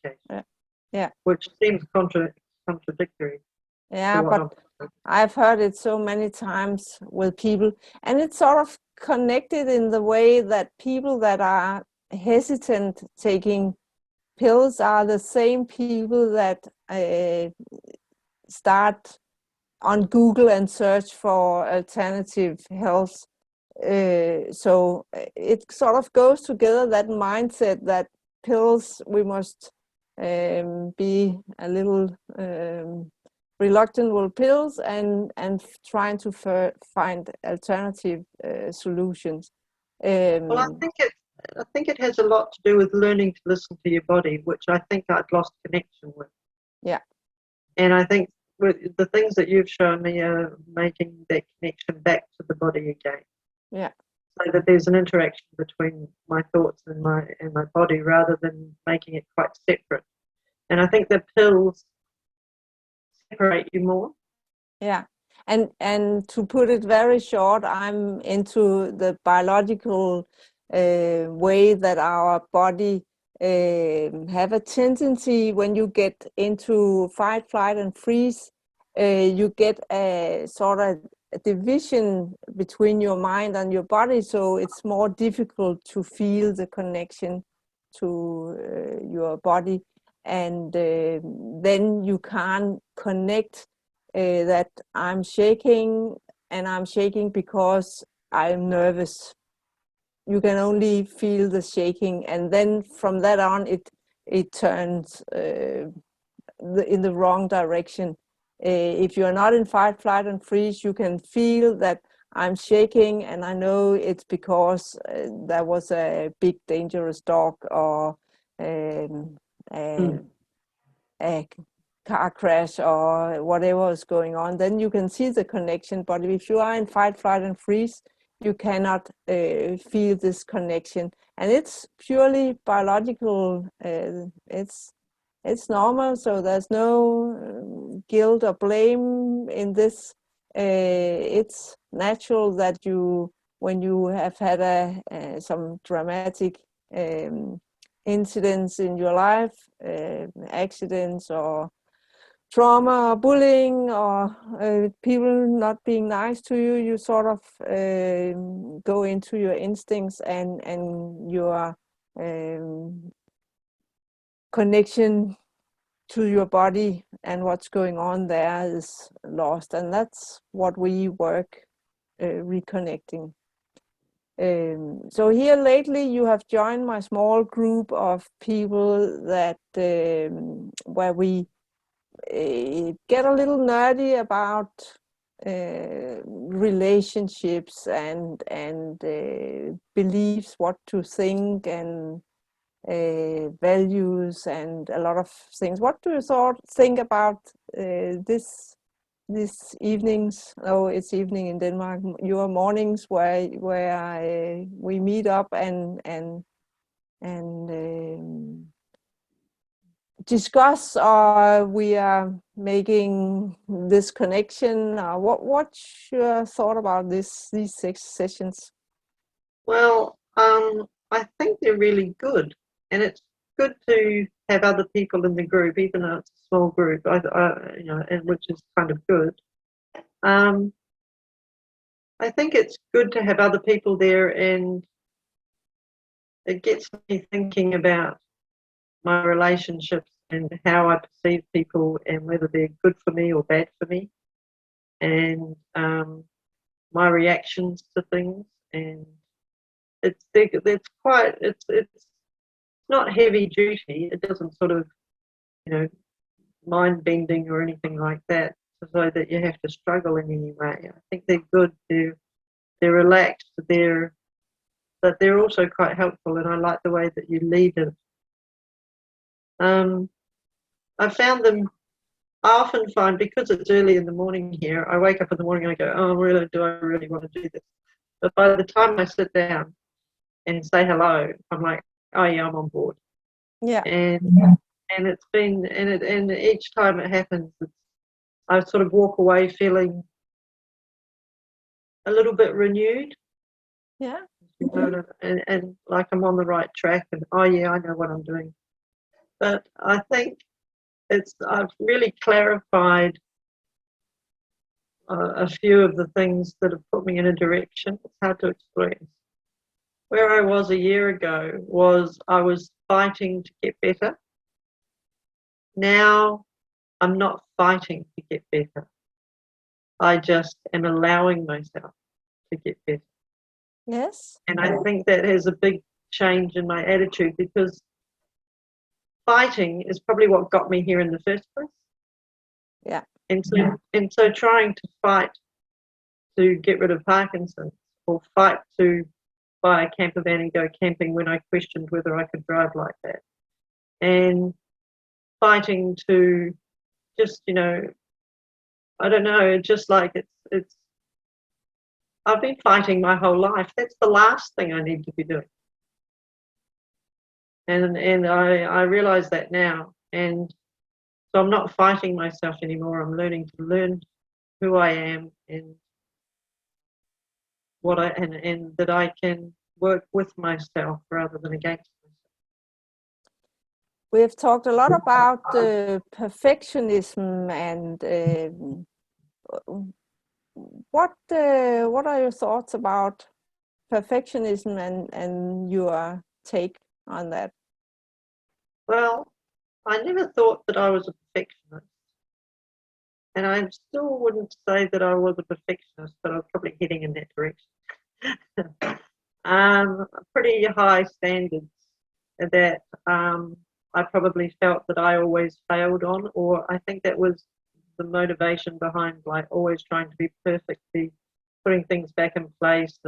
the medication, yeah, which seems contradictory to yeah, what but I'm doing. I've heard it so many times with people, and it's sort of connected in the way that people that are hesitant taking pills are the same people that start on Google and search for alternative health. So it sort of goes together, that mindset that pills, we must be a little reluctant with pills, and trying to find alternative solutions. Well, Um, I think it has a lot to do with learning to listen to your body, which I think I'd lost connection with. yeah, And I think with the things that you've shown me are making that connection back to the body again, yeah, so that there's an interaction between my thoughts and my body rather than making it quite separate. And I think the pills separate you more. yeah. And to put it very short, I'm into the biological way that our body have a tendency, when you get into fight, flight, and freeze, you get a sort of a division between your mind and your body, so it's more difficult to feel the connection to your body, and then you can't connect that I'm shaking, and I'm shaking because I'm nervous. You can only feel the shaking, and then from that on, it turns in the wrong direction. If you're not in fight, flight, and freeze, you can feel that I'm shaking, and I know it's because there was a big dangerous dog, or um, a, Mm. a car crash, or whatever is going on. Then you can see the connection. But if you are in fight, flight, and freeze, you cannot feel this connection, and it's purely biological. It's normal, so there's no guilt or blame in this. It's natural that you, when you have had some dramatic incidents in your life, accidents or trauma or bullying, or people not being nice to you, you sort of go into your instincts, and your connection to your body and what's going on there is lost, and that's what we work reconnecting. So here lately you have joined my small group of people that where we get a little nerdy about relationships and beliefs, what to think, and values, and a lot of things. What do you think about this evenings? Oh, it's evening in Denmark. Your mornings where we meet up and discuss, or we are making this connection. What's your thought about these 6 sessions? Well, I think they're really good, and good to have other people in the group, even though it's a small group. You know, and which is kind of good. I think it's good to have other people there, and it gets me thinking about my relationships and how I perceive people and whether they're good for me or bad for me, and my reactions to things. And it's not heavy duty. It doesn't sort of, you know, mind bending or anything like that, so that you have to struggle in any way. I think they're good. They're relaxed. But they're also quite helpful, and I like the way that you lead it. I found them. I often find, because it's early in the morning here, I wake up in the morning and I go, oh, really? Do I really want to do this? But by the time I sit down and say hello, I'm like, oh yeah, I'm on board. Yeah. And it's been, and each time it happens, I sort of walk away feeling a little bit renewed. Yeah. And like I'm on the right track, and oh yeah, I know what I'm doing. But I think I've really clarified a few of the things that have put me in a direction. It's hard to explain. Where I was a year ago was I was fighting to get better. Now I'm not fighting to get better. I just am allowing myself to get better. Yes. And I think that has a big change in my attitude, because fighting is probably what got me here in the first place. Yeah. And so trying to fight to get rid of Parkinson's, or fight to buy a camper van and go camping when I questioned whether I could drive like that, and fighting to just, you know, I don't know, just like it's I've been fighting my whole life. That's the last thing I need to be doing. And I realize that now. And so I'm not fighting myself anymore. I'm learning to learn who I am, and and that I can work with myself rather than against myself. We've talked a lot about perfectionism, and what are your thoughts about perfectionism and your take on that? Well, I never thought that I was a perfectionist. And I still wouldn't say that I was a perfectionist, but I was probably heading in that direction. Pretty high standards that I probably felt that I always failed on, or I think that was the motivation behind, like, always trying to be perfect, putting things back in place,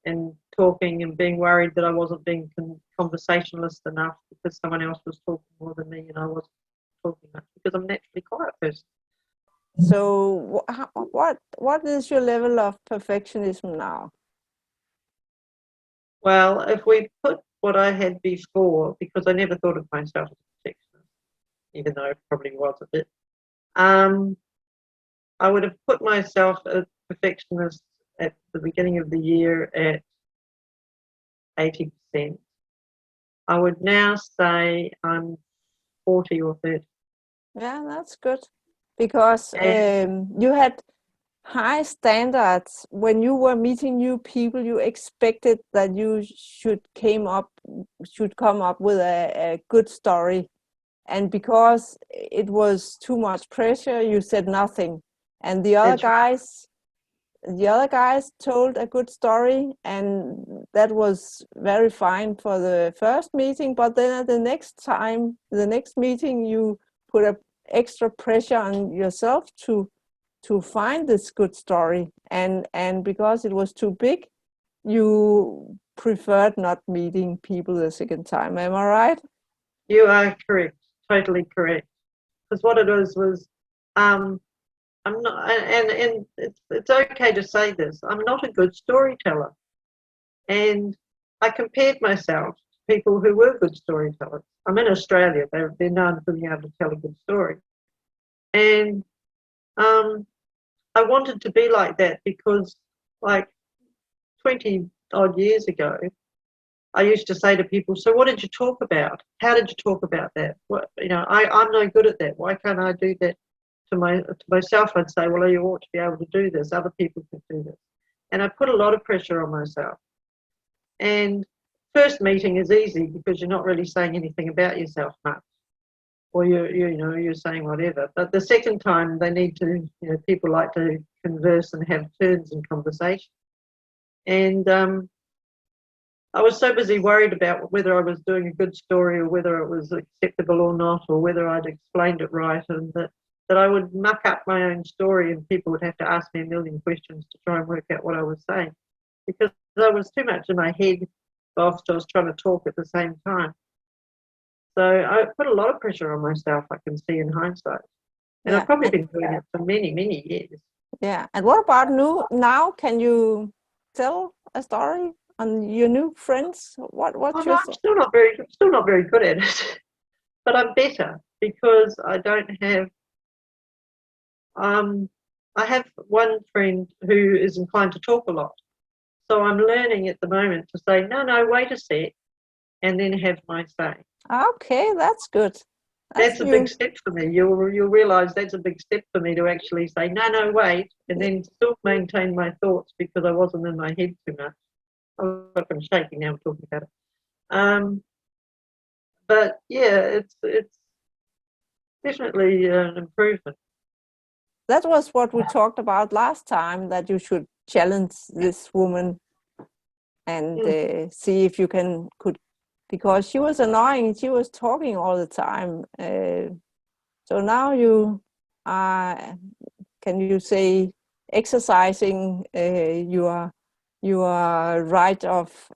and talking, and being worried that I wasn't being conversationalist enough because someone else was talking more than me and I wasn't talking much, because I'm naturally a quiet person. So what is your level of perfectionism now? Well, if we put what I had before, because I never thought of myself as a perfectionist, even though I probably was a bit, I would have put myself as a perfectionist at the beginning of the year at 80%. I would now say I'm 40 or 30. Yeah, that's good, because you had high standards when you were meeting new people. You expected that you should come up with a good story, and because it was too much pressure, you said nothing, and the other guys told a good story, and that was very fine for the first meeting. But then at the next meeting, you put a extra pressure on yourself to find this good story, and because it was too big, you preferred not meeting people the second time. Am I right? You are correct, totally correct. Because what it was, I'm not, and it's okay to say this, I'm not a good storyteller. And I compared myself to people who were good storytellers. I'm in Australia, they're known for being able to tell a good story. And I wanted to be like that, because like 20 odd years ago, I used to say to people, so what did you talk about? How did you talk about that? What, I'm no good at that. Why can't I do that to myself? I'd say, well, you ought to be able to do this. Other people can do this. And I put a lot of pressure on myself. And first meeting is easy because you're not really saying anything about yourself much, or you're saying whatever. But the second time, they need to, people like to converse and have turns in conversation. And I was so busy worried about whether I was doing a good story or whether it was acceptable or not, or whether I'd explained it right, and that I would muck up my own story and people would have to ask me a million questions to try and work out what I was saying, because I was too much in my head whilst I was trying to talk at the same time. So I put a lot of pressure on myself, I can see in hindsight. And I've probably been doing it for many, many years. Yeah. And what about now? Can you tell a story on your new friends? What's your... I'm still not very good at it, but I'm better because I don't have. I have one friend who is inclined to talk a lot, so I'm learning at the moment to say no, wait a sec, and then have my say. Okay, that's good. That's a big step for me. You'll realise that's a big step for me to actually say no, wait, and then still maintain my thoughts because I wasn't in my head too much. I'm shaking now talking about it. But yeah, it's definitely an improvement. That was what we talked about last time, that you should challenge this woman and see if you could, because she was annoying. She was talking all the time. So now you are, can you say, exercising your right of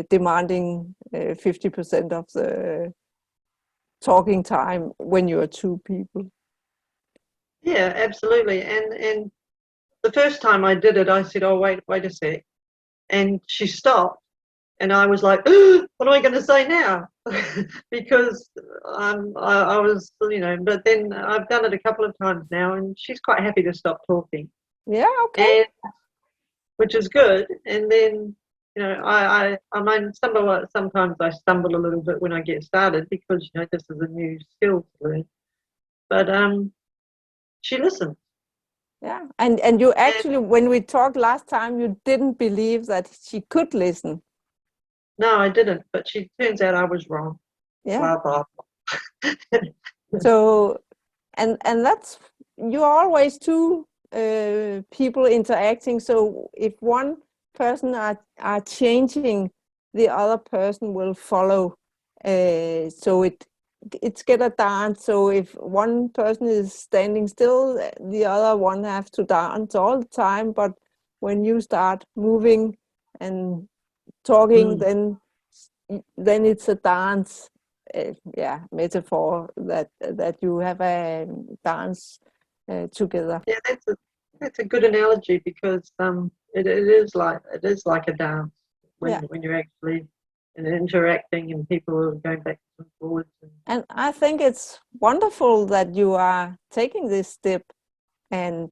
demanding 50% of the talking time when you are two people. Yeah, absolutely. And the first time I did it, I said, oh, wait a sec. And she stopped. And I was like, oh, what am I going to say now? Because I was, but then I've done it a couple of times now, and she's quite happy to stop talking. Yeah, okay. Which is good. And then, I mean, sometimes I stumble a little bit when I get started because, this is a new skill to learn. But she listens. Yeah, and you actually, when we talked last time, you didn't believe that she could listen. No, I didn't, but she turns out I was wrong. Yeah. Blah, blah. So, and that's, you're always two people interacting. So if one person are changing, the other person will follow. So it's get a dance. So if one person is standing still, the other one have to dance all the time. But when you start moving and talking, then it's a dance. Metaphor that you have a dance together. Yeah, that's a good analogy because it is like a dance when you're actually interacting and people are going back and forwards. And I think it's wonderful that you are taking this step and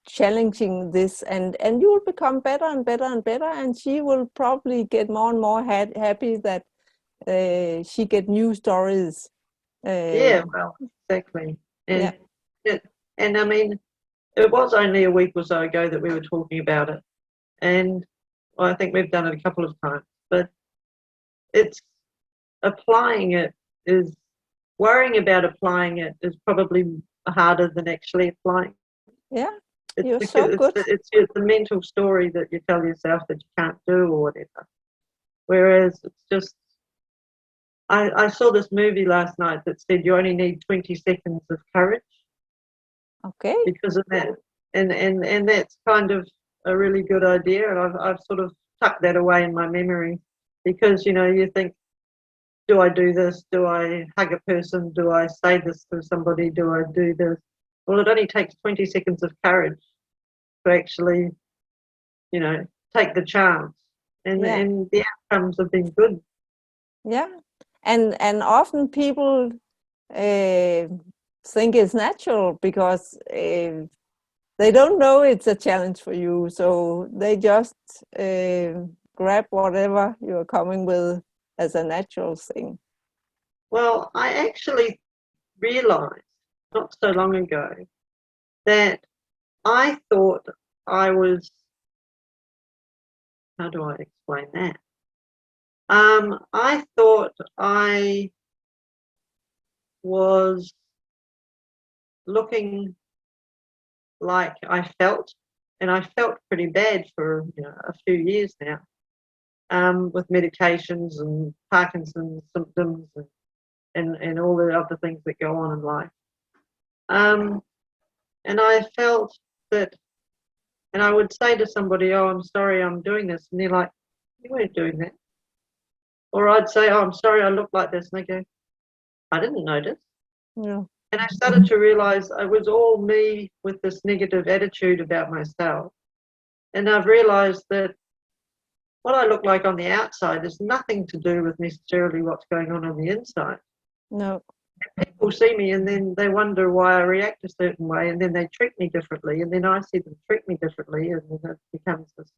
challenging this, and you will become better and better and better, and she will probably get more and more happy that she get new stories. Yeah, well, exactly. And I mean, it was only a week or so ago that we were talking about it, and I think we've done it a couple of times, but it's applying it is worrying about applying it is probably harder than actually applying. Yeah, you're so good. It's the mental story that you tell yourself that you can't do or whatever. Whereas it's just, I saw this movie last night that said you only need 20 seconds of courage. Okay. Because of that, and that's kind of a really good idea, and I've sort of tucked that away in my memory because you think, do I do this? Do I hug a person? Do I say this to somebody? Do I do this? Well, it only takes 20 seconds of courage to actually, take the chance, and the outcomes have been good. Yeah, and often people think it's natural because they don't know it's a challenge for you, so they just grab whatever you're coming with as a natural thing? Well, I actually realized not so long ago that I thought I was, how do I explain that? I thought I was looking like I felt, and I felt pretty bad for a few years now, with medications and Parkinson's symptoms and all the other things that go on in life. And I felt that, and I would say to somebody, "Oh, I'm sorry, I'm doing this," and they're like, "You weren't doing that." Or I'd say, "Oh, I'm sorry, I look like this," and they go, "I didn't notice." Yeah. And I started to realize it was all me with this negative attitude about myself. And I've realized that what I look like on the outside has nothing to do with necessarily what's going on the inside. No. People see me and then they wonder why I react a certain way, and then they treat me differently, and then I see them treat me differently, and then it becomes this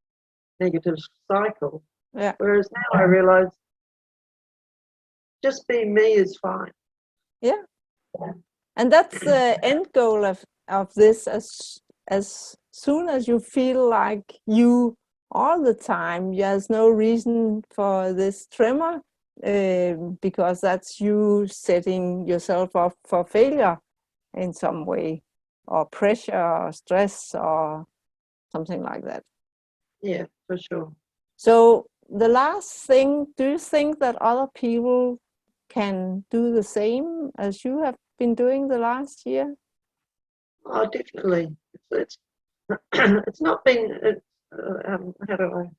negative cycle. Yeah. Whereas now I realize just being me is fine. Yeah. And that's the end goal of this. As soon as you feel like you all the time, there's no reason for this tremor, because that's you setting yourself up for failure in some way, or pressure, or stress, or something like that. Yeah, for sure. So the last thing, do you think that other people can do the same as you have been doing the last year? Oh, definitely. It's it's not been how do I?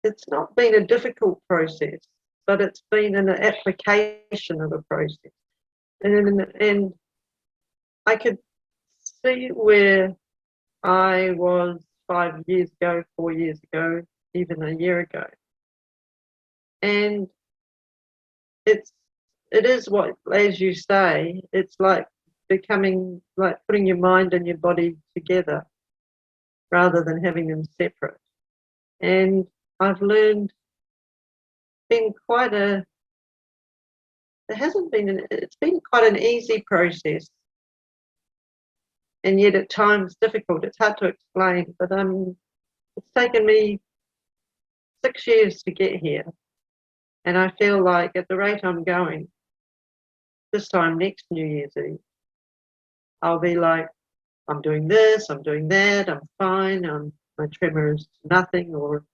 It's not been a difficult process, but it's been an application of a process, and I could see where I was 5 years ago, 4 years ago, even a year ago, and it is what, as you say, it's like becoming, like putting your mind and your body together rather than having them separate. And I've learned, been quite a, it hasn't been, it's been quite an easy process, and yet at times difficult. It's hard to explain, but it's taken me 6 years to get here, and I feel like at the rate I'm going, this time next New Year's Eve, I'll be like, I'm doing this, I'm doing that, I'm fine, my tremor is nothing, or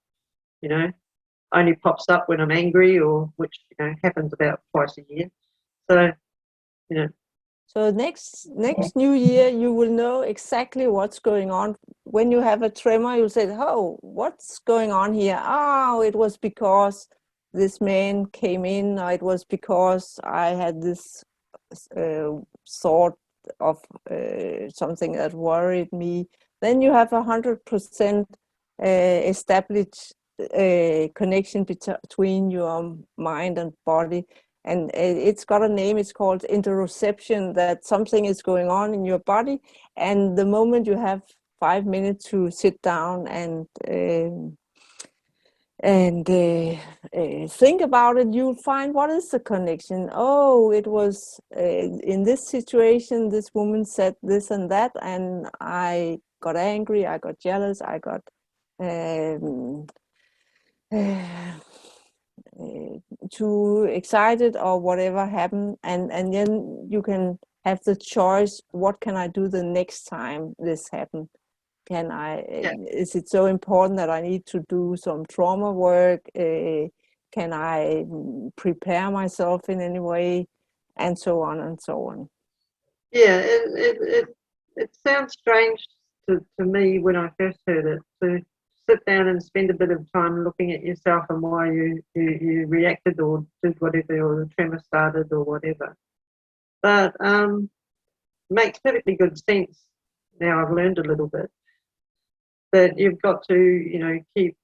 only pops up when I'm angry, or which happens about twice a year. So So next New Year, you will know exactly what's going on. When you have a tremor, you'll say, "Oh, what's going on here? Oh, it was because this man came in, or it was because I had this thought of something that worried me." Then you have 100% established connection between your mind and body. And it's got a name, it's called Interreception, that something is going on in your body. And the moment you have 5 minutes to sit down and think about it, you'll find what is the connection. Oh, it was in this situation, this woman said this and that, and I got angry, I got jealous, I got too excited, or whatever happened, and then you can have the choice, what can I do the next time this happened? Can I is it so important that I need to do some trauma work? Can I prepare myself in any way, and so on and so on? Yeah, it sounds strange to me when I first heard it, to sit down and spend a bit of time looking at yourself and why you reacted or did whatever, or the tremor started or whatever. But makes perfectly good sense now. I've learned a little bit that you've got to keep,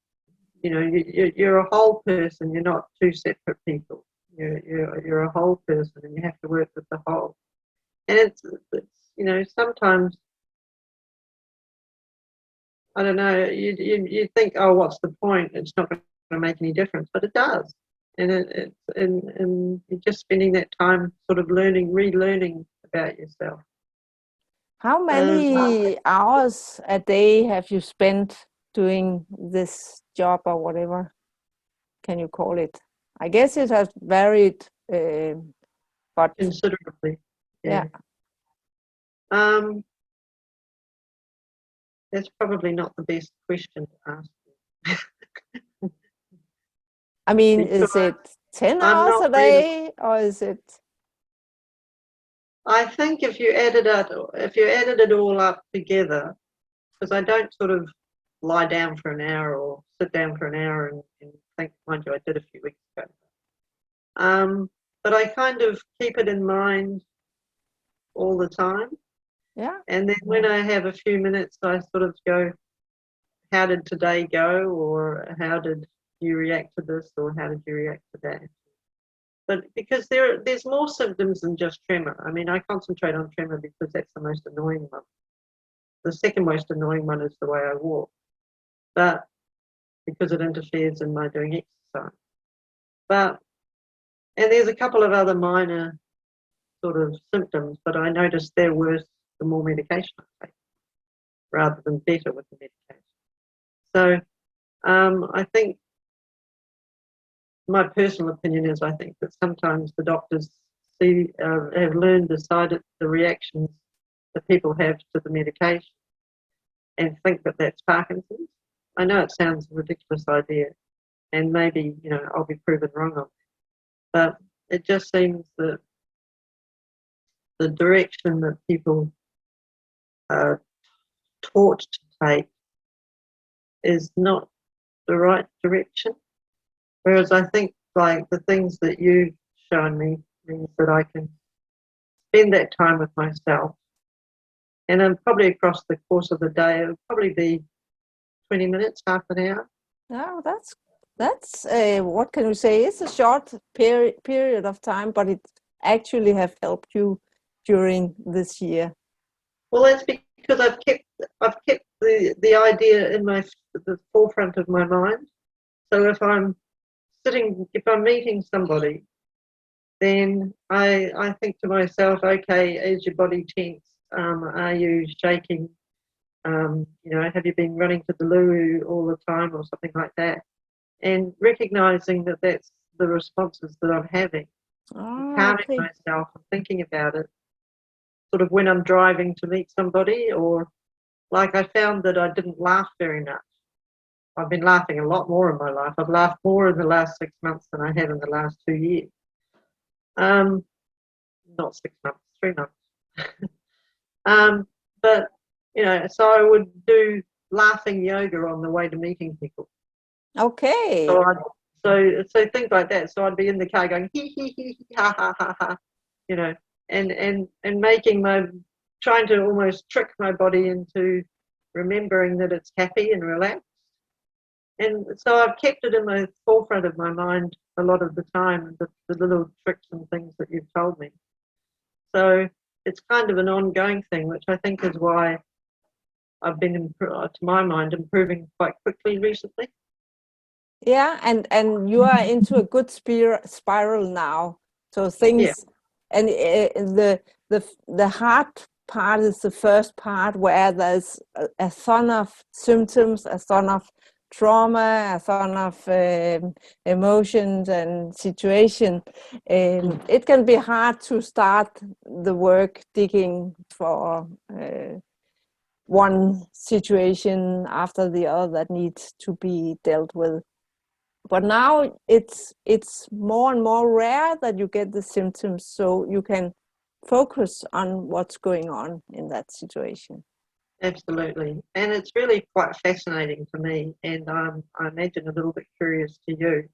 you're a whole person. You're not two separate people. You're a whole person, and you have to work with the whole. And it's sometimes I don't know, you think, oh, what's the point? It's not going to make any difference, but it does. And and you're just spending that time sort of relearning about yourself. How many hours a day have you spent doing this job or whatever can you call it? I guess it has varied, but Considerably, yeah. That's probably not the best question to ask. I mean, Because is it 10 I'm hours not a really. day, or is it? I think if you added it all up together, because I don't sort of lie down for an hour or sit down for an hour and think, mind you, I did a few weeks ago. But I kind of keep it in mind all the time. Yeah. And then when I have a few minutes, I sort of go, how did today go? Or how did you react to this? Or how did you react to that? But because there's more symptoms than just tremor. I mean, I concentrate on tremor because that's the most annoying one. The second most annoying one is the way I walk, but because it interferes in my doing exercise. And there's a couple of other minor sort of symptoms, but I notice they're worse the more medication I take, rather than better with the medication. So I think my personal opinion is I think that sometimes the doctors have learned the reactions that people have to the medication and think that that's Parkinson's. I know it sounds a ridiculous idea, and maybe I'll be proven wrong on that, but it just seems that the direction that people are taught to take is not the right direction. Whereas I think like the things that you've shown me means that I can spend that time with myself, and then probably across the course of the day, it would probably be 20 minutes, half an hour. No, that's what can we say? It's a short period of time, but it actually have helped you during this year. Well, that's because I've kept the idea in the forefront of my mind. So if I'm meeting somebody, then I think to myself, okay, is your body tense? Are you shaking? Have you been running to the loo all the time or something like that? And recognizing that that's the responses that I'm having, calming myself and thinking about it, sort of when I'm driving to meet somebody, or like I found that I didn't laugh very much. I've been laughing a lot more in my life. I've laughed more in the last 6 months than I have in the last 2 years. Not 6 months, 3 months. But so I would do laughing yoga on the way to meeting people. Okay. So things like that. So I'd be in the car going hee hee hee ha ha ha ha, and trying to almost trick my body into remembering that it's happy and relaxed. And so I've kept it in the forefront of my mind a lot of the time, the little tricks and things that you've told me. So it's kind of an ongoing thing, which I think is why I've been, to my mind, improving quite quickly recently. Yeah, and you are into a good spiral now. So things, and the hard part is the first part where there's a ton of symptoms, a ton of trauma, a ton of emotions and situation. It can be hard to start the work digging for one situation after the other that needs to be dealt with. But now it's more and more rare that you get the symptoms, so you can focus on what's going on in that situation. Absolutely. And it's really quite fascinating to me, and I imagine a little bit curious to you,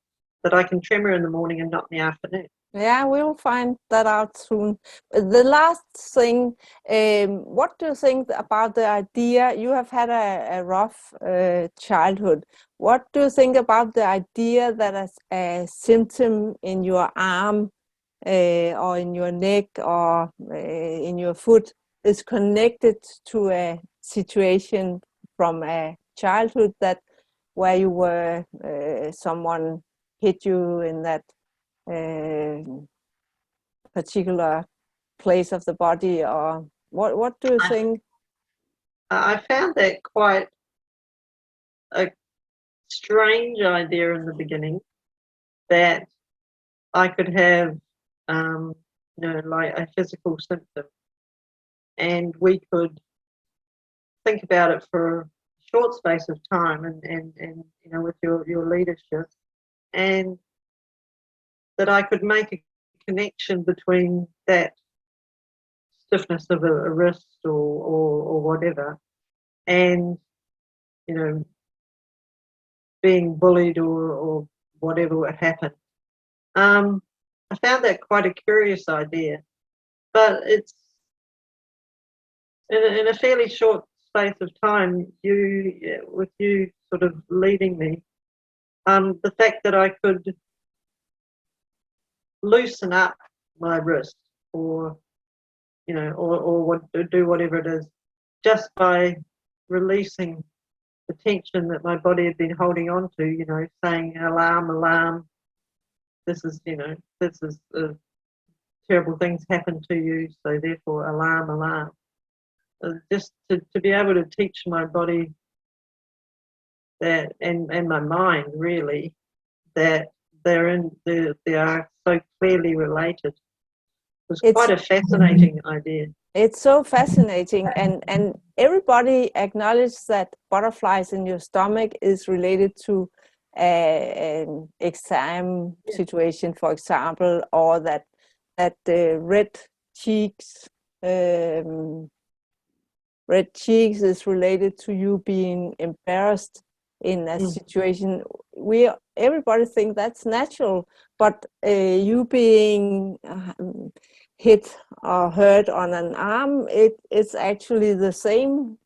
that I can tremor in the morning and not in the afternoon. Yeah, we'll find that out soon. The last thing, what do you think about the idea? You have had a rough childhood. What do you think about the idea that a symptom in your arm or in your neck or in your foot is connected to a situation from a childhood, that where you were someone hit you in that particular place of the body, or what do you think? I found that quite a strange idea in the beginning, that I could have, like a physical symptom, and we could think about it for a short space of time, and with your leadership, and that I could make a connection between that stiffness of a wrist or whatever, and being bullied or whatever would happen. I found that quite a curious idea, but it's in a fairly short space of time, with you sort of leading me, the fact that I could loosen up my wrist, or do whatever it is, just by releasing the tension that my body had been holding on to, saying alarm, alarm, this is terrible things happen to you, so therefore alarm, alarm. Just to be able to teach my body that, and my mind really, that they are so clearly related. It was quite a fascinating idea. It's so fascinating, and everybody acknowledges that butterflies in your stomach is related to an exam situation, for example, or that red cheeks is related to you being embarrassed in a situation. Everybody think that's natural, but you being hit or hurt on an arm, it's actually the same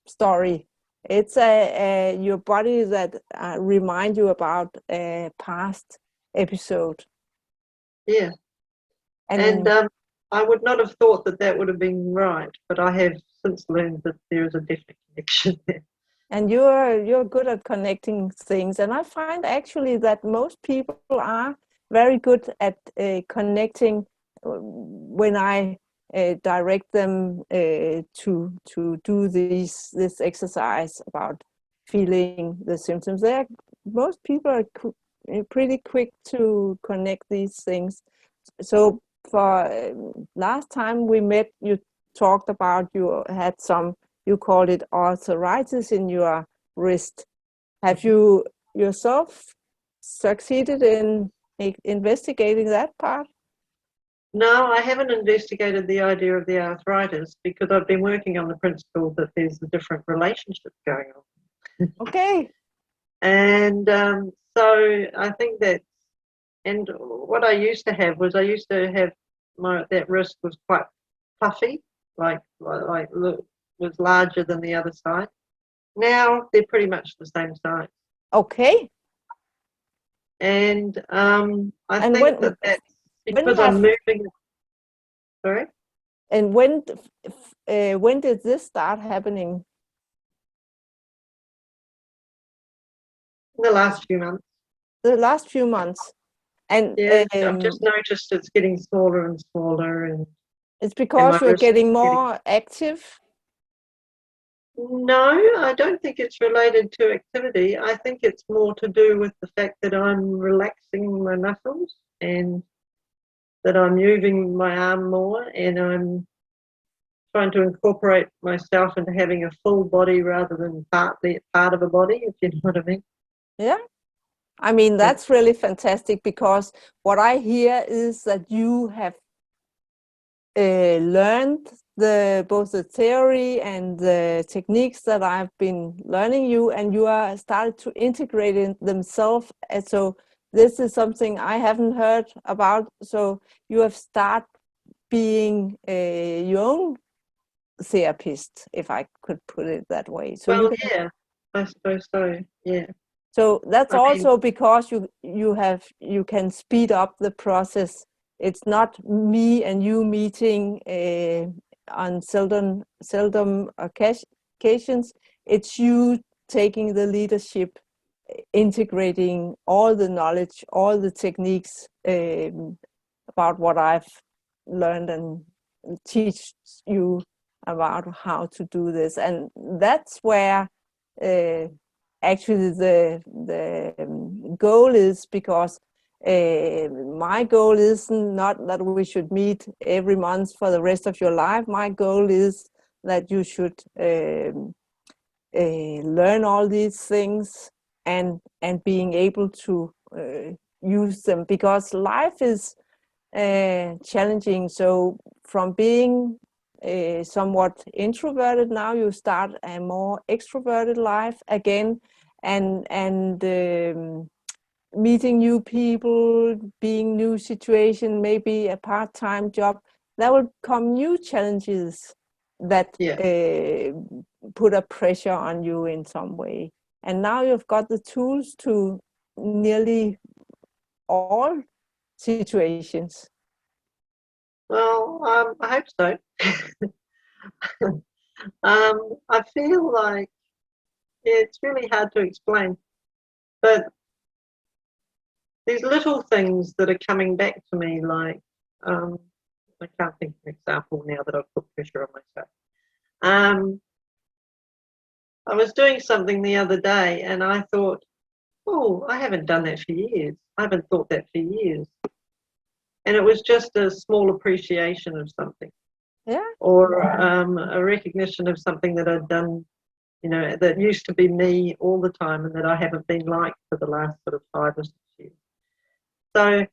story. It's your body that remind you about a past episode. Yeah, and I would not have thought that would have been right, but I have since learned that there is a definite connection there. And you're good at connecting things, and I find actually that most people are very good at connecting when I direct them to do this exercise about feeling the symptoms. Most people are pretty quick to connect these things. So for last time we met, you talked about you had you called it arthritis in your wrist. Have you yourself succeeded in investigating that part? No, I haven't investigated the idea of the arthritis, because I've been working on the principle that there's a different relationship going on. Okay. And so I think that, and what I used to have that wrist was quite puffy, like was larger than the other side. Now they're pretty much the same size. Okay. And I think that's because I'm moving. Sorry? And when did this start happening? In the last few months. The last few months. And yeah, I've just noticed it's getting smaller and smaller, and it's because you're getting more active? No, I don't think it's related to activity. I think it's more to do with the fact that I'm relaxing my muscles, and that I'm moving my arm more, and I'm trying to incorporate myself into having a full body rather than part of a body, if you know what I mean. Yeah. I mean, that's really fantastic, because what I hear is that you have learned both the theory and the techniques that I've been learning you, and you are started to integrate in themselves. And so this is something I haven't heard about. So you have started being your own therapist, if I could put it that way. So yeah, I suppose so. Yeah. So that's also because you can speed up the process. It's not me and you meeting on seldom occasions. It's you taking the leadership, integrating all the knowledge, all the techniques about what I've learned and teach you about how to do this. And that's where actually the goal is, because my goal is not that we should meet every month for the rest of your life. My goal is that you should learn all these things and being able to use them, because life is challenging. So from being somewhat introverted, now you start a more extroverted life again, and meeting new people, being new situation, maybe a part-time job. There will come new challenges that put a pressure on you in some way. And now you've got the tools to nearly all situations. Well, I hope so. I feel like it's really hard to explain, but these little things that are coming back to me, like I can't think of an example now that I've put pressure on myself. I was doing something the other day and I thought, oh, I haven't done that for years. I haven't thought that for years. And it was just a small appreciation of something. Yeah. Or a recognition of something that I'd done, you know, that used to be me all the time and that I haven't been like for the last sort of 5 or 6 years. So,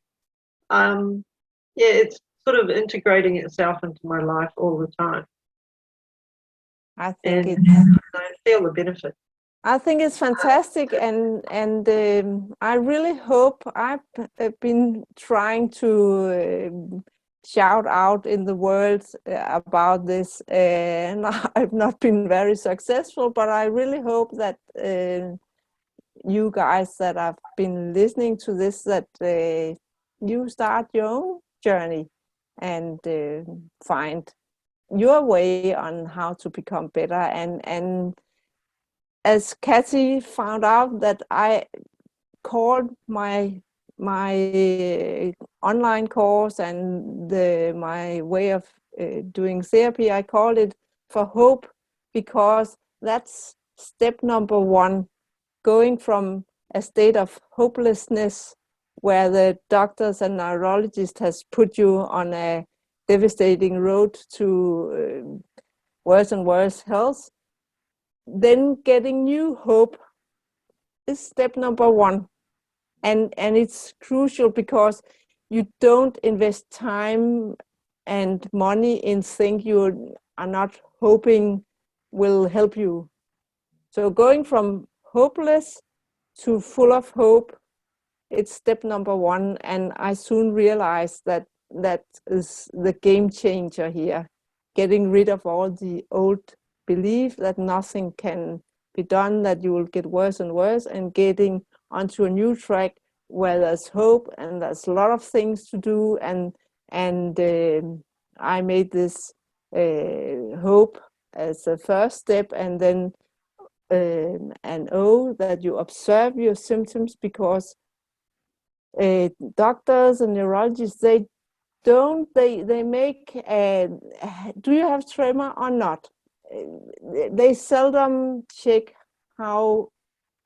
yeah, it's sort of integrating itself into my life all the time. I think and I feel the benefit. I think it's fantastic, and I really hope. I've been trying to shout out in the world about this, and I've not been very successful. But I really hope that you guys that have been listening to this, that you start your own journey and find your way on how to become better. And as Kathy found out that I called my online course and my way of doing therapy, I called it For Hope, because that's step number 1, going from a state of hopelessness where the doctors and neurologists has put you on a devastating road to worse and worse health. Then getting new hope is step number 1. And it's crucial, because you don't invest time and money in things you are not hoping will help you. So going from hopeless to full of hope, it's step number 1. And I soon realized that that is the game changer here. Getting rid of all the old belief that nothing can be done, that you will get worse and worse, and getting onto a new track where there's hope and there's a lot of things to do. And I made this hope as a first step, and then an O, that you observe your symptoms, because doctors and neurologists, they make do you have tremor or not? They seldom check how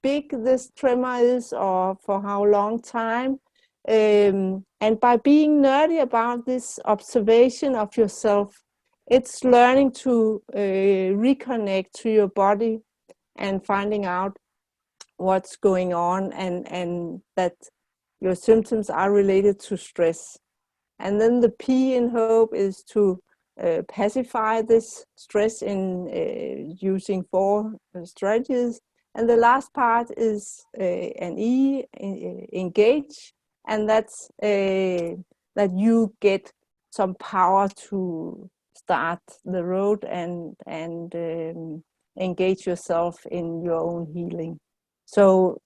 big this tremor is or for how long time. And by being nerdy about this observation of yourself, it's learning to reconnect to your body and finding out what's going on, and that your symptoms are related to stress. And then the P in hope is to pacify this stress in using 4 strategies. And the last part is an E, engage, and that's that you get some power to start the road and engage yourself in your own healing. So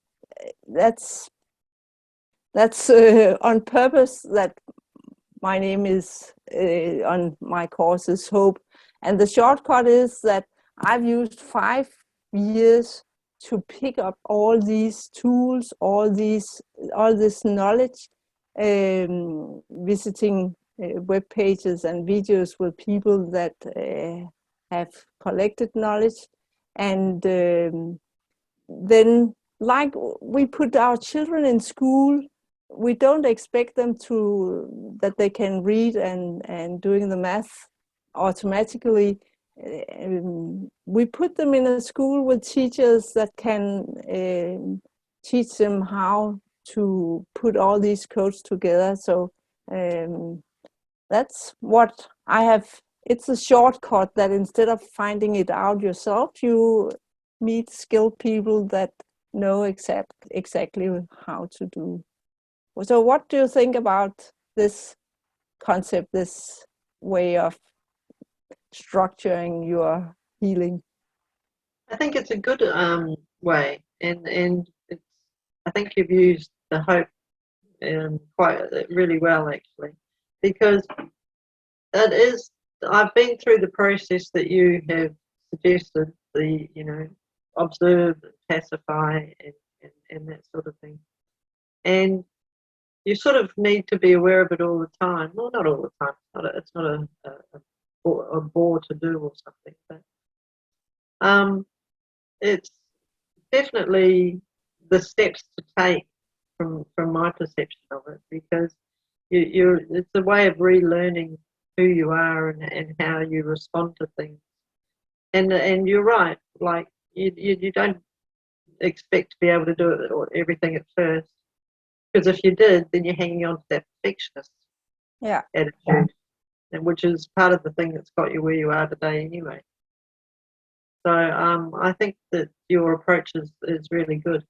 that's on purpose that my name is on my course is Hope. And the shortcut is that I've used 5 years to pick up all these tools, all this knowledge, visiting web pages and videos with people that have collected knowledge, and then, like we put our children in school, we don't expect them that they can read and doing the math automatically. We put them in a school with teachers that can teach them how to put all these codes together. So that's what I have. It's a shortcut that instead of finding it out yourself, you meet skilled people that know exactly how to do. So what do you think about this concept, this way of structuring your healing? I think it's a good way, and it's, I think you've used the hope quite really well, actually, because it is. I've been through the process that you have suggested, the observe, pacify, and that sort of thing, and you sort of need to be aware of it all the time. Well, not all the time. It's not a bore to do or something, but it's definitely the steps to take from my perception of it, because it's a way of relearning who you are and how you respond to things. And you're right, like you don't expect to be able to do it or everything at first, because if you did, then you're hanging on to that perfectionist attitude, and which is part of the thing that's got you where you are today anyway. So I think that your approach is really good.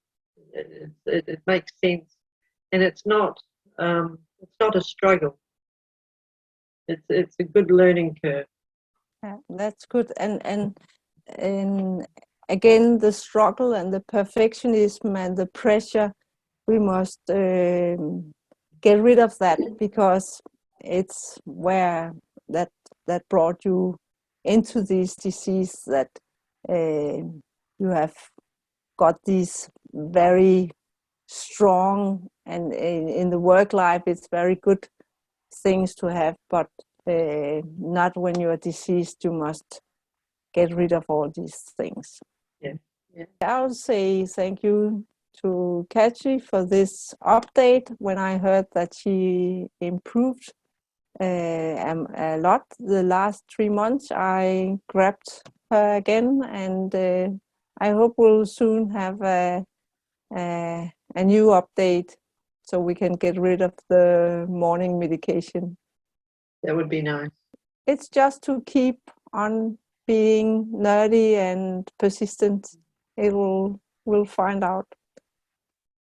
It makes sense, and it's not a struggle. It's a good learning curve. Yeah, that's good. And again, the struggle and the perfectionism and the pressure, we must get rid of that, because it's where that brought you into this disease, that you have got these very strong, and in the work life it's very good things to have, but not when you're deceased. You must get rid of all these things. Yeah. I'll say thank you to Kathy for this update. When I heard that she improved a lot the last 3 months, I grabbed her again, and I hope we'll soon have a new update so we can get rid of the morning medication. That would be nice. It's just to keep on being nerdy and persistent. We'll find out.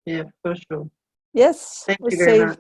Yeah, for sure. Yes, Thank we you very say much.